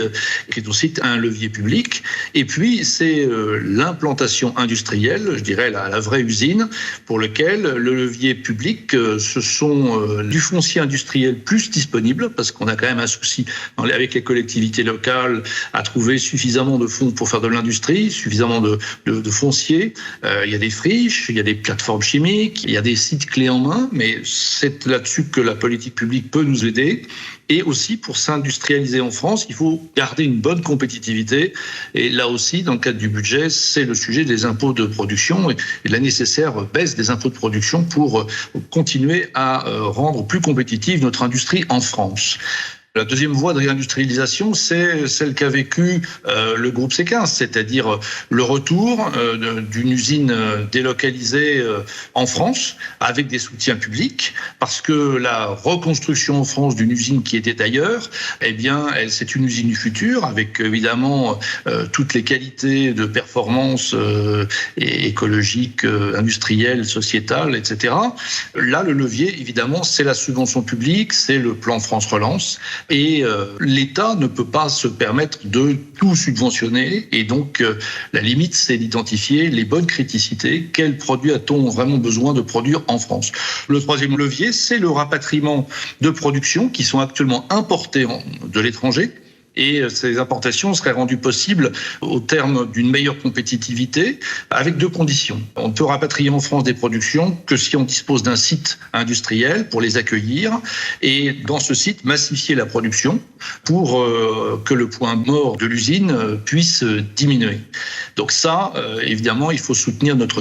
[SPEAKER 10] qui est aussi un levier public. Et puis, c'est l'implantation industrielle, je dirais la vraie usine, pour lequel le levier public, ce sont du foncier industriel plus disponible, parce qu'on a quand même un souci avec les collectivités locales à trouver suffisamment de fonds pour faire de l'industrie, suffisamment de foncier. Il y a des friches, il y a des plateformes chimiques, il y a des sites clés en main, mais c'est là-dessus que la politique publique peut nous aider. Et aussi, pour s'industrialiser en France, il faut garder une bonne compétitivité. Et là aussi, dans le cadre du budget, c'est le sujet des impôts de production et la nécessaire baisse des impôts de production pour continuer à rendre plus compétitive notre industrie en France. La deuxième voie de réindustrialisation, c'est celle qu'a vécu le groupe C15, c'est-à-dire le retour d'une usine délocalisée en France avec des soutiens publics, parce que la reconstruction en France d'une usine qui était ailleurs, eh bien, c'est une usine du futur avec évidemment toutes les qualités de performance écologique, industrielle, sociétale, etc. Là, le levier, évidemment, c'est la subvention publique, c'est le plan France Relance. Et l'État ne peut pas se permettre de tout subventionner. Et donc, la limite, c'est d'identifier les bonnes criticités. Quels produits a-t-on vraiment besoin de produire en France? Le troisième levier, c'est le rapatriement de productions qui sont actuellement importées de l'étranger. Et ces importations seraient rendues possibles au terme d'une meilleure compétitivité avec 2 conditions. On ne peut rapatrier en France des productions que si on dispose d'un site industriel pour les accueillir et dans ce site massifier la production pour que le point mort de l'usine puisse diminuer. Donc ça, évidemment, il faut soutenir notre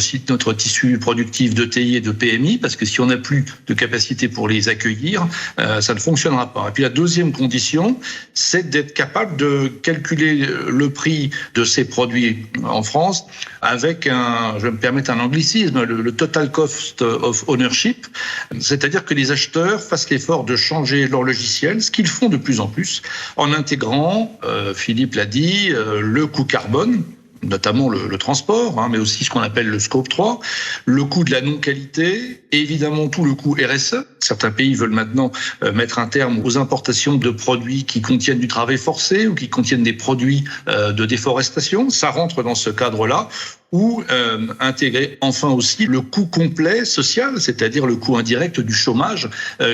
[SPEAKER 10] tissu productif de TI et de PMI parce que si on n'a plus de capacité pour les accueillir, ça ne fonctionnera pas. Et puis la deuxième condition, c'est d'être capable de calculer le prix de ces produits en France avec je vais me permettre un anglicisme, le total cost of ownership, c'est-à-dire que les acheteurs fassent l'effort de changer leur logiciel, ce qu'ils font de plus en plus, en intégrant, Philippe l'a dit, le coût carbone, notamment le transport, mais aussi ce qu'on appelle le scope 3, le coût de la non-qualité, et évidemment tout le coût RSE. Certains pays veulent maintenant mettre un terme aux importations de produits qui contiennent du travail forcé ou qui contiennent des produits de déforestation. Ça rentre dans ce cadre-là. Ou intégrer enfin aussi le coût complet social, c'est-à-dire le coût indirect du chômage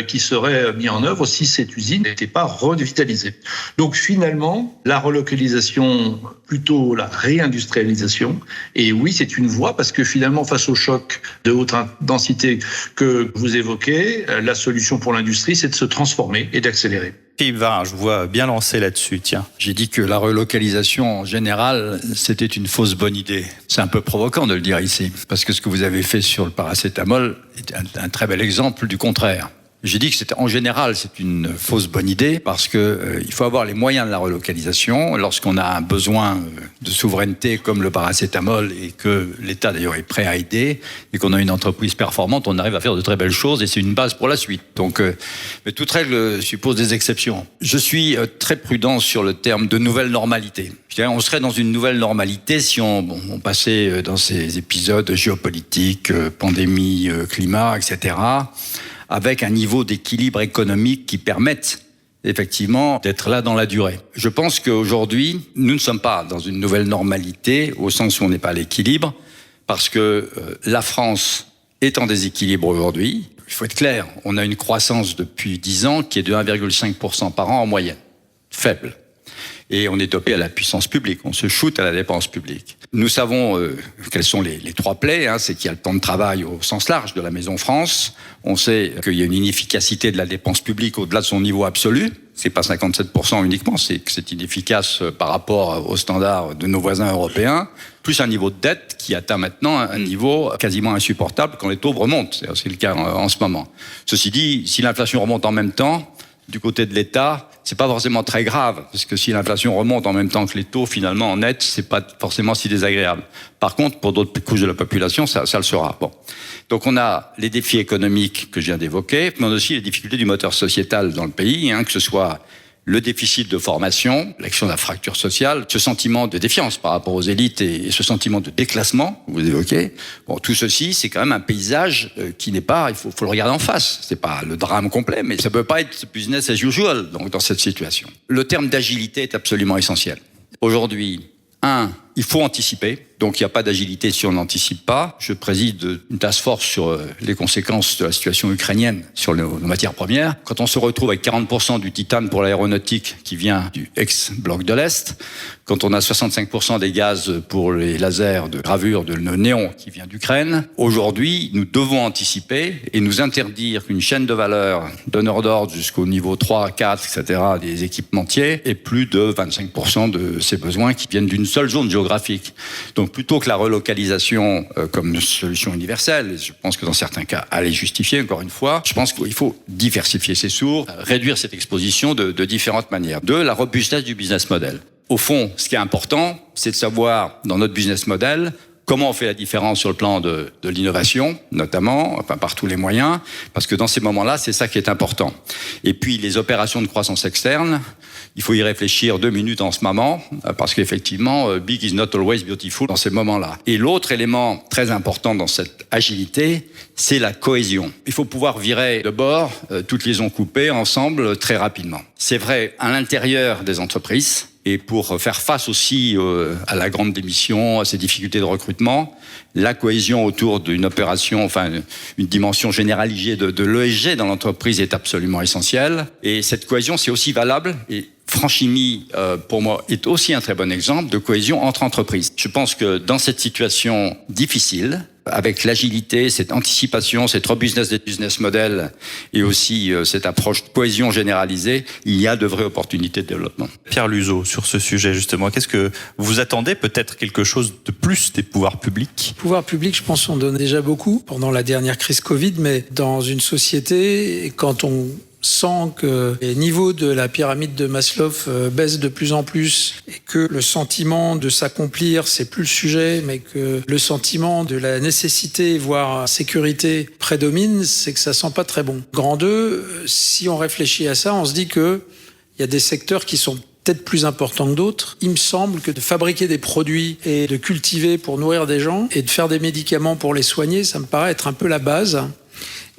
[SPEAKER 10] qui serait mis en œuvre si cette usine n'était pas revitalisée. Donc finalement, la relocalisation, plutôt la réindustrialisation, et oui, c'est une voie parce que finalement, face au choc de haute densité que vous évoquez, la solution pour l'industrie, c'est de se transformer et d'accélérer.
[SPEAKER 2] Philippe Varin, je vois bien lancé là-dessus, tiens.
[SPEAKER 3] J'ai dit que la relocalisation en général, c'était une fausse bonne idée. C'est un peu provoquant de le dire ici, parce que ce que vous avez fait sur le paracétamol est un très bel exemple du contraire. J'ai dit que en général, c'est une fausse bonne idée parce que il faut avoir les moyens de la relocalisation. Lorsqu'on a un besoin de souveraineté comme le paracétamol et que l'État d'ailleurs est prêt à aider et qu'on a une entreprise performante, on arrive à faire de très belles choses et c'est une base pour la suite. Donc, mais toute règle suppose des exceptions. Je suis très prudent sur le terme de nouvelle normalité. Je dirais, on serait dans une nouvelle normalité si on passait dans ces épisodes géopolitiques, pandémie, climat, etc., avec un niveau d'équilibre économique qui permette effectivement d'être là dans la durée. Je pense qu'aujourd'hui, nous ne sommes pas dans une nouvelle normalité, au sens où on n'est pas à l'équilibre, parce que la France est en déséquilibre aujourd'hui. Il faut être clair, on a une croissance depuis 10 ans qui est de 1,5% par an en moyenne, faible. Et on est dopé à la puissance publique, on se shoot à la dépense publique. Nous savons quels sont les trois plaies, c'est qu'il y a le temps de travail au sens large de la Maison France, on sait qu'il y a une inefficacité de la dépense publique au-delà de son niveau absolu, c'est pas 57% uniquement, c'est que c'est inefficace par rapport aux standards de nos voisins européens, plus un niveau de dette qui atteint maintenant un niveau quasiment insupportable quand les taux remontent, c'est le cas en ce moment. Ceci dit, si l'inflation remonte en même temps, du côté de l'État, c'est pas forcément très grave, parce que si l'inflation remonte en même temps que les taux, finalement, en net, c'est pas forcément si désagréable. Par contre, pour d'autres couches de la population, ça le sera. Bon. Donc on a les défis économiques que je viens d'évoquer, mais on a aussi les difficultés du moteur sociétal dans le pays, que ce soit le déficit de formation, l'action de la fracture sociale, ce sentiment de défiance par rapport aux élites et ce sentiment de déclassement que vous évoquez. Bon, tout ceci, c'est quand même un paysage qui n'est pas, il faut le regarder en face. C'est pas le drame complet, mais ça peut pas être business as usual, donc, dans cette situation. Le terme d'agilité est absolument essentiel. Aujourd'hui, il faut anticiper. Donc, il n'y a pas d'agilité si on n'anticipe pas. Je préside une task force sur les conséquences de la situation ukrainienne sur nos matières premières. Quand on se retrouve avec 40% du titane pour l'aéronautique qui vient du ex-bloc de l'Est, quand on a 65% des gaz pour les lasers de gravure de néon qui vient d'Ukraine, aujourd'hui, nous devons anticiper et nous interdire qu'une chaîne de valeur donneur d'ordre jusqu'au niveau 3, 4, etc., des équipementiers ait plus de 25% de ces besoins qui viennent d'une seule zone géographique. Donc, plutôt que la relocalisation comme solution universelle, je pense que dans certains cas, à les justifier, encore une fois, je pense qu'il faut diversifier ses sources, réduire cette exposition de différentes manières. La robustesse du business model. Au fond, ce qui est important, c'est de savoir, dans notre business model, comment on fait la différence sur le plan de l'innovation, notamment, par tous les moyens, parce que dans ces moments-là, c'est ça qui est important. Et puis, les opérations de croissance externe, il faut y réfléchir 2 minutes en ce moment, parce qu'effectivement, big is not always beautiful dans ces moments-là. Et l'autre élément très important dans cette agilité, c'est la cohésion. Il faut pouvoir virer de bord, toutes liaisons coupées ensemble très rapidement. C'est vrai à l'intérieur des entreprises, et pour faire face aussi à la grande démission, à ces difficultés de recrutement, la cohésion autour d'une opération, une dimension généralisée de l'ESG dans l'entreprise est absolument essentielle. Et cette cohésion, c'est aussi valable. Et Franchimie, pour moi, est aussi un très bon exemple de cohésion entre entreprises. Je pense que dans cette situation difficile, avec l'agilité, cette anticipation, cette robustness des business models et aussi cette approche de cohésion généralisée, il y a de vraies opportunités de développement.
[SPEAKER 2] Pierre Luzeau, sur ce sujet justement, qu'est-ce que vous attendez peut-être quelque chose de plus des pouvoirs publics ?
[SPEAKER 5] Les pouvoirs publics, je pense, on donne déjà beaucoup pendant la dernière crise Covid, mais dans une société, quand on sent que les niveaux de la pyramide de Maslow baissent de plus en plus et que le sentiment de s'accomplir, c'est plus le sujet, mais que le sentiment de la nécessité, voire sécurité, prédomine, c'est que ça sent pas très bon. Grand 2, si on réfléchit à ça, on se dit que il y a des secteurs qui sont peut-être plus importants que d'autres. Il me semble que de fabriquer des produits et de cultiver pour nourrir des gens et de faire des médicaments pour les soigner, ça me paraît être un peu la base.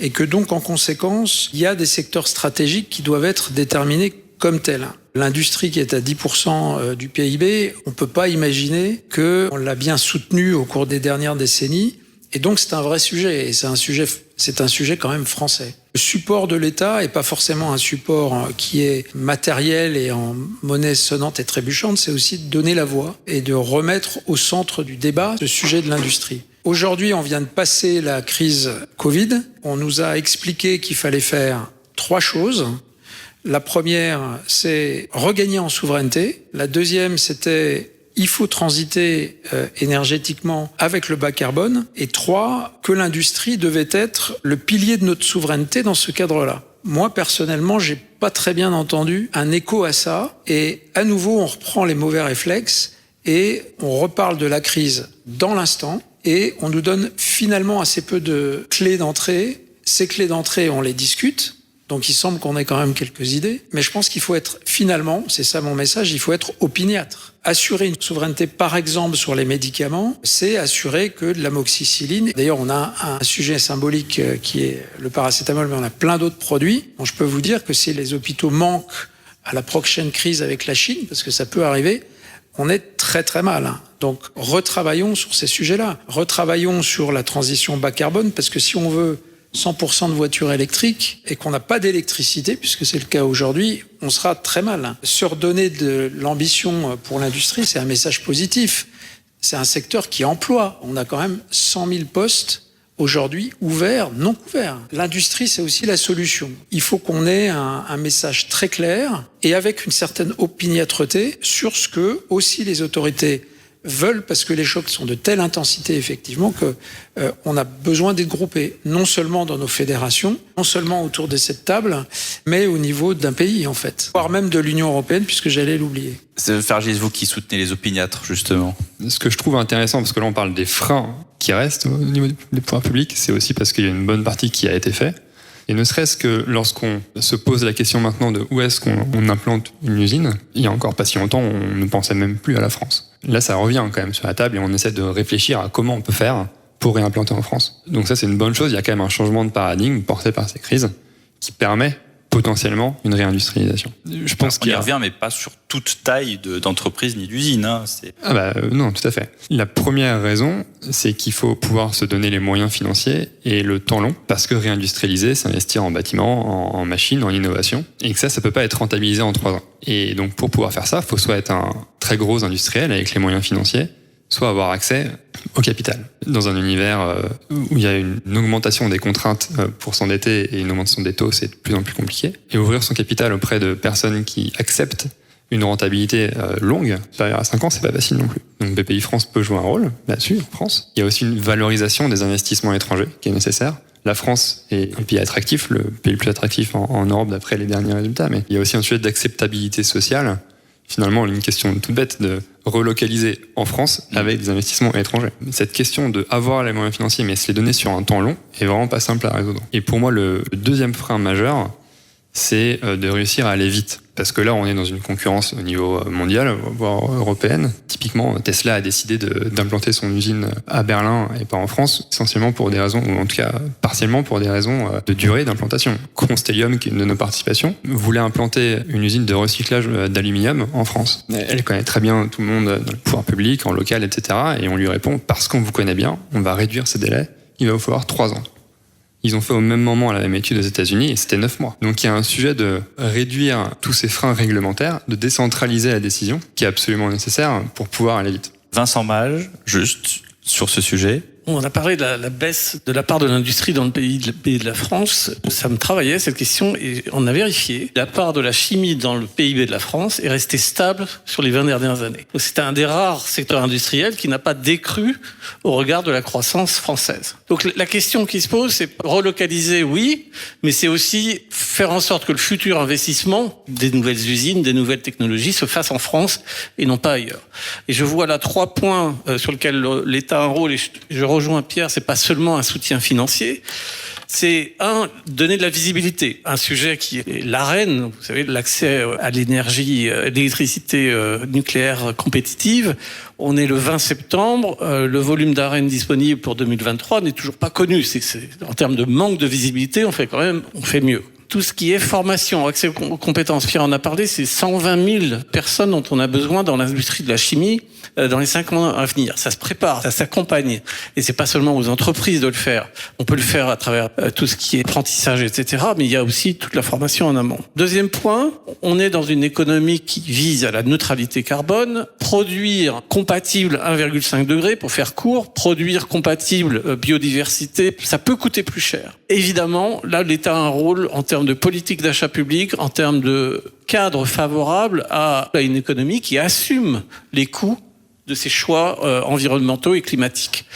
[SPEAKER 5] Et que donc, en conséquence, il y a des secteurs stratégiques qui doivent être déterminés comme tels. L'industrie qui est à 10% du PIB, on ne peut pas imaginer qu'on l'a bien soutenue au cours des dernières décennies. Et donc, c'est un vrai sujet. Et c'est un sujet quand même français. Le support de l'État n'est pas forcément un support qui est matériel et en monnaie sonnante et trébuchante. C'est aussi de donner la voix et de remettre au centre du débat ce sujet de l'industrie. Aujourd'hui, on vient de passer la crise Covid. On nous a expliqué qu'il fallait faire 3 choses. La première, c'est regagner en souveraineté. La deuxième, c'était il faut transiter énergétiquement avec le bas carbone. Et 3, que l'industrie devait être le pilier de notre souveraineté dans ce cadre-là. Moi, personnellement, j'ai pas très bien entendu un écho à ça. Et à nouveau, on reprend les mauvais réflexes et on reparle de la crise dans l'instant. Et on nous donne finalement assez peu de clés d'entrée. Ces clés d'entrée, on les discute. Donc il semble qu'on ait quand même quelques idées. Mais je pense qu'il faut être, finalement, c'est ça mon message, il faut être opiniâtre. Assurer une souveraineté, par exemple, sur les médicaments, c'est assurer que de l'amoxicilline... D'ailleurs, on a un sujet symbolique qui est le paracétamol, mais on a plein d'autres produits. Bon, je peux vous dire que si les hôpitaux manquent à la prochaine crise avec la Chine, parce que ça peut arriver, on est très très mal. Donc retravaillons sur ces sujets-là. Retravaillons sur la transition bas carbone, parce que si on veut 100% de voitures électriques et qu'on n'a pas d'électricité, puisque c'est le cas aujourd'hui, on sera très mal. Se redonner de l'ambition pour l'industrie, c'est un message positif. C'est un secteur qui emploie. On a quand même 100 000 postes aujourd'hui ouverts, non couverts. L'industrie, c'est aussi la solution. Il faut qu'on ait un message très clair et avec une certaine opiniâtreté sur ce que aussi les autorités veulent, parce que les chocs sont de telle intensité effectivement que on a besoin d'être groupés, non seulement dans nos fédérations, non seulement autour de cette table, mais au niveau d'un pays en fait, voire même de l'Union européenne, puisque j'allais l'oublier.
[SPEAKER 2] C'est Fergis, vous qui soutenez les opiniâtres justement.
[SPEAKER 8] Ce que je trouve intéressant, parce que là on parle des freins qui restent au niveau des pouvoirs publics, c'est aussi parce qu'il y a une bonne partie qui a été faite. Et ne serait-ce que lorsqu'on se pose la question maintenant de où est-ce qu'on implante une usine, il y a encore pas si longtemps, on ne pensait même plus à la France. Là, ça revient quand même sur la table et on essaie de réfléchir à comment on peut faire pour réimplanter en France. Donc ça, c'est une bonne chose. Il y a quand même un changement de paradigme porté par ces crises qui permet potentiellement une réindustrialisation. Je pense
[SPEAKER 2] qu'on y revient, mais pas sur toute taille d'entreprise ni d'usine.
[SPEAKER 8] Non, tout à fait. La première raison, c'est qu'il faut pouvoir se donner les moyens financiers et le temps long, parce que réindustrialiser, c'est investir en bâtiments, en machines, en innovation, et que ça peut pas être rentabilisé en 3 ans. Et donc, pour pouvoir faire ça, il faut soit être un très gros industriel avec les moyens financiers, soit avoir accès au capital. Dans un univers où il y a une augmentation des contraintes pour s'endetter et une augmentation des taux, c'est de plus en plus compliqué. Et ouvrir son capital auprès de personnes qui acceptent une rentabilité longue, supérieure à 5 ans, c'est pas facile non plus. Donc BPI France peut jouer un rôle là-dessus, en France. Il y a aussi une valorisation des investissements étrangers qui est nécessaire. La France est un pays attractif, le pays le plus attractif en Europe d'après les derniers résultats, mais il y a aussi un sujet d'acceptabilité sociale. Finalement, une question toute bête de relocaliser en France avec des investissements étrangers. Cette question de avoir les moyens financiers mais se les donner sur un temps long est vraiment pas simple à résoudre. Et pour moi, le deuxième frein majeur, c'est de réussir à aller vite. Parce que là, on est dans une concurrence au niveau mondial, voire européenne. Typiquement, Tesla a décidé d'implanter son usine à Berlin et pas en France, essentiellement pour des raisons, ou en tout cas partiellement pour des raisons de durée d'implantation. Constellium, qui est une de nos participations, voulait implanter une usine de recyclage d'aluminium en France. Elle connaît très bien tout le monde dans le pouvoir public, en local, etc. Et on lui répond, parce qu'on vous connaît bien, on va réduire ces délais, il va vous falloir 3 ans. Ils ont fait au même moment la même étude aux États-Unis et c'était 9 mois. Donc il y a un sujet de réduire tous ces freins réglementaires, de décentraliser la décision, qui est absolument nécessaire pour pouvoir aller vite.
[SPEAKER 2] Vincent Mage, juste sur ce sujet.
[SPEAKER 9] On a parlé de la baisse de la part de l'industrie dans le pays de la France. Ça me travaillait, cette question, et on a vérifié. La part de la chimie dans le PIB de la France est restée stable sur les 20 dernières années. C'est un des rares secteurs industriels qui n'a pas décru au regard de la croissance française. Donc la question qui se pose, c'est relocaliser, oui, mais c'est aussi faire en sorte que le futur investissement des nouvelles usines, des nouvelles technologies se fasse en France et non pas ailleurs. Et je vois là 3 points sur lesquels l'État a un rôle, et je rejoins Pierre, c'est pas seulement un soutien financier, c'est donner de la visibilité. Un sujet qui est l'ARENH, vous savez, l'accès à l'énergie, l'électricité nucléaire compétitive. On est le 20 septembre, le volume d'ARENH disponible pour 2023 n'est toujours pas connu. En termes de manque de visibilité, on fait mieux. Tout ce qui est formation, accès aux compétences, Pierre en a parlé, c'est 120 000 personnes dont on a besoin dans l'industrie de la chimie dans les 5 ans à venir. Ça se prépare, ça s'accompagne. Et c'est pas seulement aux entreprises de le faire. On peut le faire à travers tout ce qui est apprentissage, etc. Mais il y a aussi toute la formation en amont. Deuxième point, on est dans une économie qui vise à la neutralité carbone. Produire compatible 1,5 degré, pour faire court, produire compatible biodiversité, ça peut coûter plus cher. Évidemment, là, l'État a un rôle en termes de politique d'achat public, en termes de cadre favorable à une économie qui assume les coûts de ses choix environnementaux et climatiques.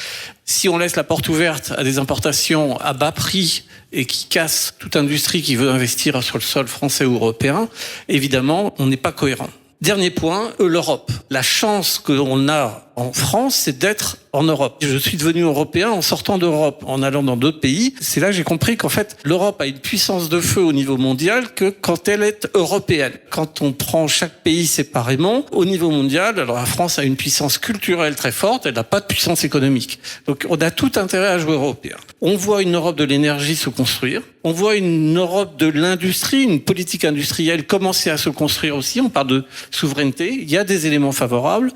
[SPEAKER 9] Si on laisse la porte ouverte à des importations à bas prix et qui casse toute industrie qui veut investir sur le sol français ou européen, évidemment, on n'est pas cohérent. Dernier point, l'Europe. La chance qu'on a en France, c'est d'être en Europe. Je suis devenu européen en sortant d'Europe, en allant dans d'autres pays. C'est là que j'ai compris qu'en fait, l'Europe a une puissance de feu au niveau mondial que quand elle est européenne. Quand on prend chaque pays séparément, au niveau mondial, alors la France a une puissance culturelle très forte, elle n'a pas de puissance économique. Donc on a tout intérêt à jouer européen. On voit une Europe de l'énergie se construire. On voit une Europe de l'industrie, une politique industrielle commencer à se construire aussi. On parle de souveraineté. Il y a des éléments favorables.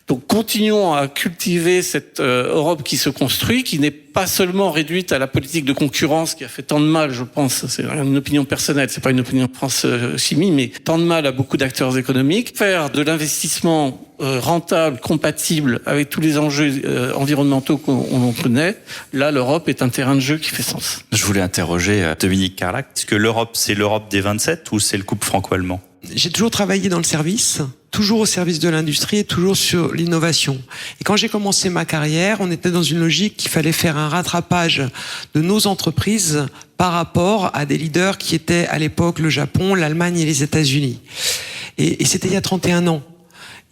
[SPEAKER 9] Donc continuons à cultiver cette Europe qui se construit, qui n'est pas seulement réduite à la politique de concurrence qui a fait tant de mal, je pense, c'est une opinion personnelle, c'est pas une opinion de France Chimie, mais tant de mal à beaucoup d'acteurs économiques. Faire de l'investissement rentable, compatible avec tous les enjeux environnementaux qu'on connaît, là l'Europe est un terrain de jeu qui fait sens.
[SPEAKER 2] Je voulais interroger Dominique Carlac. Est-ce que l'Europe, c'est l'Europe des 27 ou c'est le couple franco-allemand ?
[SPEAKER 6] J'ai toujours travaillé dans le service, toujours au service de l'industrie et toujours sur l'innovation. Et quand j'ai commencé ma carrière, on était dans une logique qu'il fallait faire un rattrapage de nos entreprises par rapport à des leaders qui étaient à l'époque le Japon, l'Allemagne et les États-Unis. Et c'était il y a 31 ans.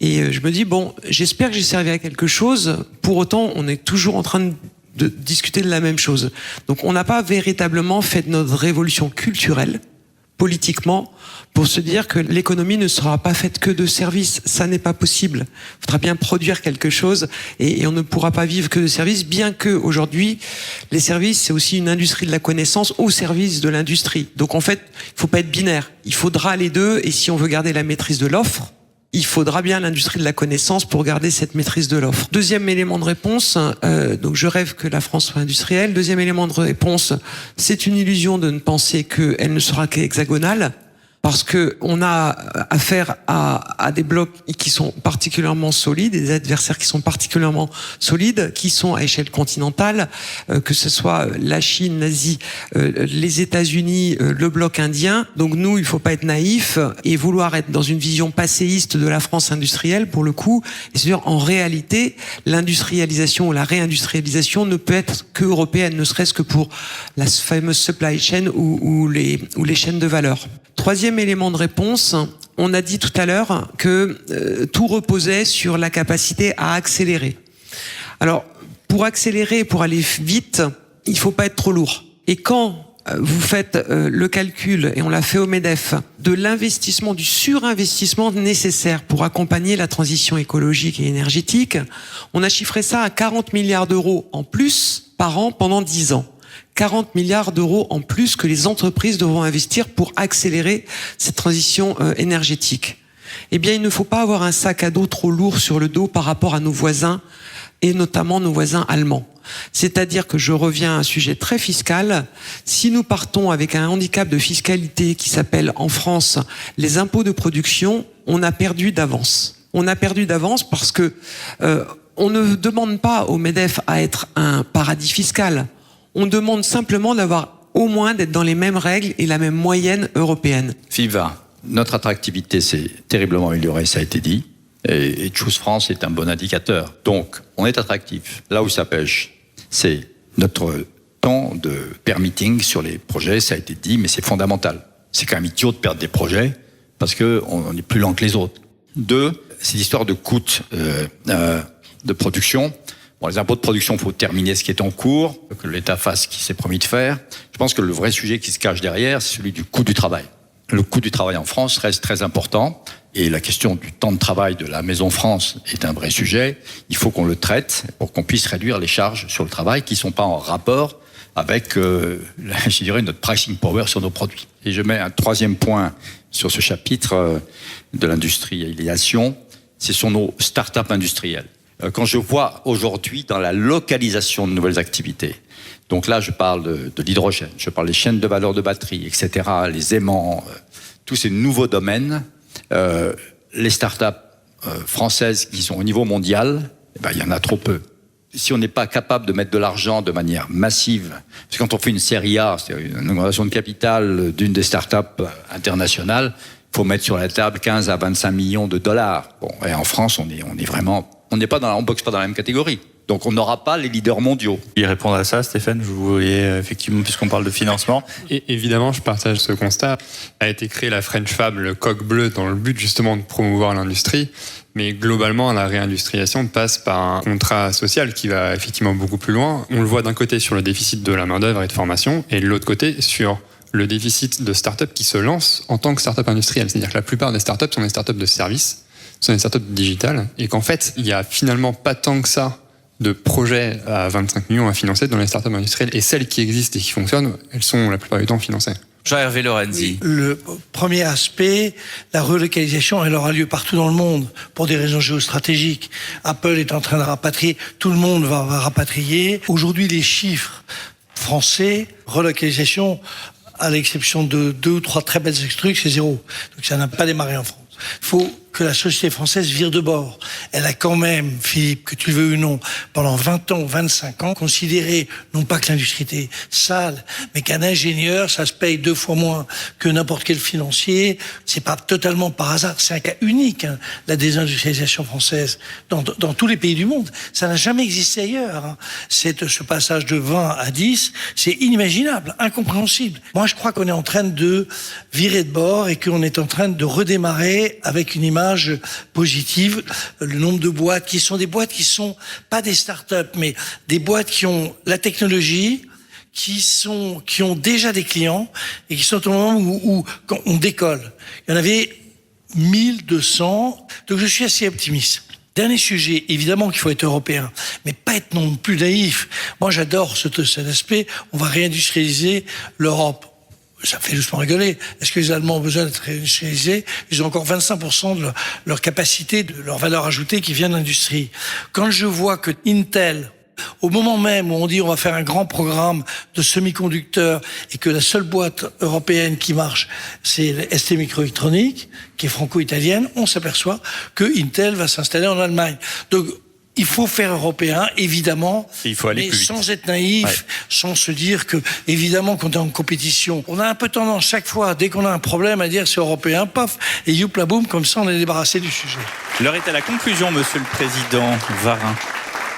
[SPEAKER 6] Et je me dis, bon, j'espère que j'ai servi à quelque chose. Pour autant, on est toujours en train de discuter de la même chose. Donc on n'a pas véritablement fait notre révolution culturelle, politiquement, pour se dire que l'économie ne sera pas faite que de services. Ça n'est pas possible. Il faudra bien produire quelque chose et on ne pourra pas vivre que de services, bien que aujourd'hui, les services, c'est aussi une industrie de la connaissance au service de l'industrie. Donc en fait, il faut pas être binaire. Il faudra les deux et si on veut garder la maîtrise de l'offre, il faudra bien l'industrie de la connaissance pour garder cette maîtrise de l'offre. Deuxième élément de réponse, donc je rêve que la France soit industrielle. Deuxième élément de réponse, c'est une illusion de ne penser qu'elle ne sera qu'hexagonale. Parce que on a affaire à des blocs qui sont particulièrement solides, des adversaires qui sont particulièrement solides, qui sont à échelle continentale, que ce soit la Chine, l'Asie, les États-Unis, le bloc indien. Donc nous, il faut pas être naïf et vouloir être dans une vision passéiste de la France industrielle pour le coup. Et c'est-à-dire en réalité, l'industrialisation ou la réindustrialisation ne peut être que européenne, ne serait-ce que pour la fameuse supply chain ou les chaînes de valeur. Troisième élément de réponse, on a dit tout à l'heure que tout reposait sur la capacité à accélérer. Alors, pour accélérer, pour aller vite, il faut pas être trop lourd. Et quand vous faites le calcul, et on l'a fait au MEDEF, de l'investissement, du surinvestissement nécessaire pour accompagner la transition écologique et énergétique, on a chiffré ça à 40 milliards d'euros en plus par an pendant 10 ans. 40 milliards d'euros en plus que les entreprises devront investir pour accélérer cette transition énergétique. Eh bien, il ne faut pas avoir un sac à dos trop lourd sur le dos par rapport à nos voisins, et notamment nos voisins allemands. C'est-à-dire que je reviens à un sujet très fiscal. Si nous partons avec un handicap de fiscalité qui s'appelle en France les impôts de production, on a perdu d'avance. On a perdu d'avance parce que on ne demande pas au MEDEF à être un paradis fiscal. On demande simplement d'avoir au moins d'être dans les mêmes règles et la même moyenne européenne.
[SPEAKER 3] Philippe, notre attractivité s'est terriblement améliorée, ça a été dit. Et Choose France est un bon indicateur. Donc, on est attractif. Là où ça pêche, c'est notre temps de permitting sur les projets, ça a été dit, mais c'est fondamental. C'est quand même idiot de perdre des projets parce qu'on est plus lent que les autres. Deux, c'est l'histoire de coûts de production. Bon, les impôts de production, il faut terminer ce qui est en cours, que l'État fasse ce qu'il s'est promis de faire. Je pense que le vrai sujet qui se cache derrière, c'est celui du coût du travail. Le coût du travail en France reste très important et la question du temps de travail de la Maison France est un vrai sujet. Il faut qu'on le traite pour qu'on puisse réduire les charges sur le travail qui ne sont pas en rapport avec, je dirais, notre pricing power sur nos produits. Et je mets un troisième point sur ce chapitre de l'industrialisation, c'est sur nos start-up industrielles. Quand je vois aujourd'hui dans la localisation de nouvelles activités, donc là je parle de l'hydrogène, je parle des chaînes de valeur de batterie, etc., les aimants, tous ces nouveaux domaines, les startups françaises qui sont au niveau mondial, il y en a trop peu. Si on n'est pas capable de mettre de l'argent de manière massive, parce que quand on fait une série A, c'est une augmentation de capital d'une des startups internationales, il faut mettre sur la table 15 à 25 millions de dollars. Bon, et en France, on n'est pas on boxe pas dans la même catégorie. Donc on n'aura pas les leaders mondiaux.
[SPEAKER 2] Y répondre à ça, Stéphane, vous voyez effectivement, puisqu'on parle de financement.
[SPEAKER 8] Et évidemment, je partage ce constat. A été créé la French Fab, le coq bleu, dans le but justement de promouvoir l'industrie. Mais globalement, la réindustrialisation passe par un contrat social qui va effectivement beaucoup plus loin. On le voit d'un côté sur le déficit de la main-d'œuvre et de formation, et de l'autre côté sur le déficit de start-up qui se lancent en tant que start-up industrielle. C'est-à-dire que la plupart des start-up sont des start-up de services, sont des start-up digitales, et qu'en fait, il n'y a finalement pas tant que ça de projets à 25 millions à financer dans les start-up industrielles. Et celles qui existent et qui fonctionnent, elles sont la plupart du temps financées.
[SPEAKER 2] Jean-Hervé Lorenzi.
[SPEAKER 4] Le premier aspect, la relocalisation, elle aura lieu partout dans le monde pour des raisons géostratégiques. Apple est en train de rapatrier, tout le monde va rapatrier. Aujourd'hui, les chiffres français, relocalisation, à l'exception de 2 ou 3 très belles trucs, c'est 0. Donc ça n'a pas démarré en France. Il faut que la société française vire de bord. Elle a quand même, Philippe, que tu le veux ou non, pendant 20 ans, 25 ans, considéré non pas que l'industrie était sale, mais qu'un ingénieur, ça se paye 2 fois moins que n'importe quel financier. C'est pas totalement par hasard. C'est un cas unique, hein, la désindustrialisation française dans tous les pays du monde. Ça n'a jamais existé ailleurs. Hein. Ce passage de 20 à 10, c'est inimaginable, incompréhensible. Moi, je crois qu'on est en train de virer de bord et qu'on est en train de redémarrer avec une image positive. Le nombre de boîtes qui sont des boîtes qui sont pas des start-up, mais des boîtes qui ont la technologie, qui ont déjà des clients et qui sont au moment où on décolle. Il y en avait 1200. Donc je suis assez optimiste. Dernier sujet, évidemment qu'il faut être européen, mais pas être non plus naïf. Moi, j'adore cet aspect. On va réindustrialiser l'Europe. Ça fait doucement rigoler. Est-ce que les Allemands ont besoin d'être réindustrialisés ? Ils ont encore 25% de leur capacité, de leur valeur ajoutée qui vient de l'industrie. Quand je vois que Intel, au moment même où on dit on va faire un grand programme de semi-conducteurs et que la seule boîte européenne qui marche, c'est ST Microelectronics, qui est franco-italienne, on s'aperçoit que Intel va s'installer en Allemagne. Donc, il faut faire européen, évidemment,
[SPEAKER 2] il faut aller
[SPEAKER 4] mais
[SPEAKER 2] plus vite.
[SPEAKER 4] sans être naïf, sans se dire que, évidemment, qu'on est en compétition. On a un peu tendance, chaque fois, dès qu'on a un problème, à dire c'est européen, paf, et youpla boum, comme ça on est débarrassé du sujet.
[SPEAKER 2] L'heure est à la conclusion, Monsieur le Président Varin.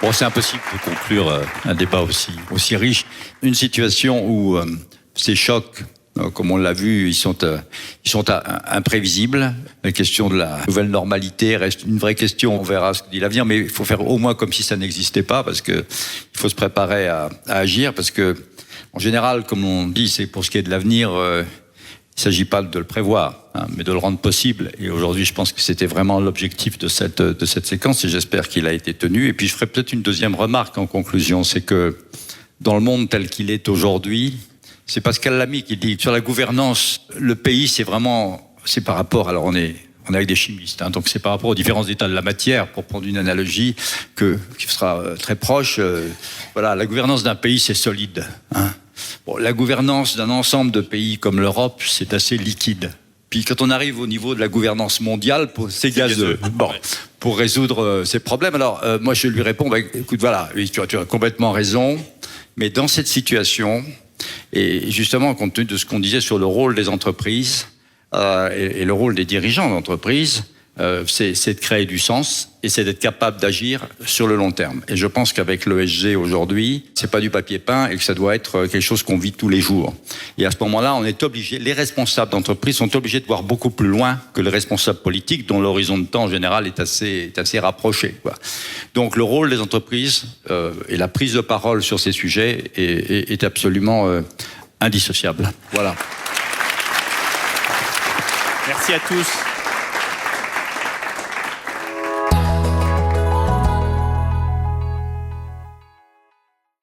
[SPEAKER 3] Bon, c'est impossible de conclure un débat aussi riche. Une situation où ces chocs, comme on l'a vu, ils sont imprévisibles. La question de la nouvelle normalité reste une vraie question. On verra ce que dit l'avenir, mais il faut faire au moins comme si ça n'existait pas, parce que il faut se préparer à agir, parce que en général, comme on dit, c'est pour ce qui est de l'avenir, il ne s'agit pas de le prévoir, hein, mais de le rendre possible. Et aujourd'hui, je pense que c'était vraiment l'objectif de cette séquence, et j'espère qu'il a été tenu. Et puis, je ferai peut-être une deuxième remarque en conclusion, c'est que dans le monde tel qu'il est aujourd'hui, c'est Pascal Lamy qui dit sur la gouvernance, le pays, c'est par rapport, alors on est avec des chimistes, hein, donc c'est par rapport aux différents états de la matière, pour prendre une analogie qui sera très proche. Voilà, la gouvernance d'un pays, c'est solide. Hein. Bon, la gouvernance d'un ensemble de pays comme l'Europe, c'est assez liquide. Puis quand on arrive au niveau de la gouvernance mondiale, c'est gazeux. Bon, pour résoudre ces problèmes. Alors, moi, je lui réponds, écoute, voilà, tu as complètement raison, mais dans cette situation, et justement, compte tenu de ce qu'on disait sur le rôle des entreprises et le rôle des dirigeants d'entreprise, c'est de créer du sens et c'est d'être capable d'agir sur le long terme. Et je pense qu'avec l'ESG aujourd'hui, c'est pas du papier peint et que ça doit être quelque chose qu'on vit tous les jours. Et à ce moment-là, on est obligé, les responsables d'entreprise sont obligés de voir beaucoup plus loin que les responsables politiques, dont l'horizon de temps en général est assez rapproché, quoi. Donc le rôle des entreprises et la prise de parole sur ces sujets est absolument indissociable. Voilà.
[SPEAKER 2] Merci à tous.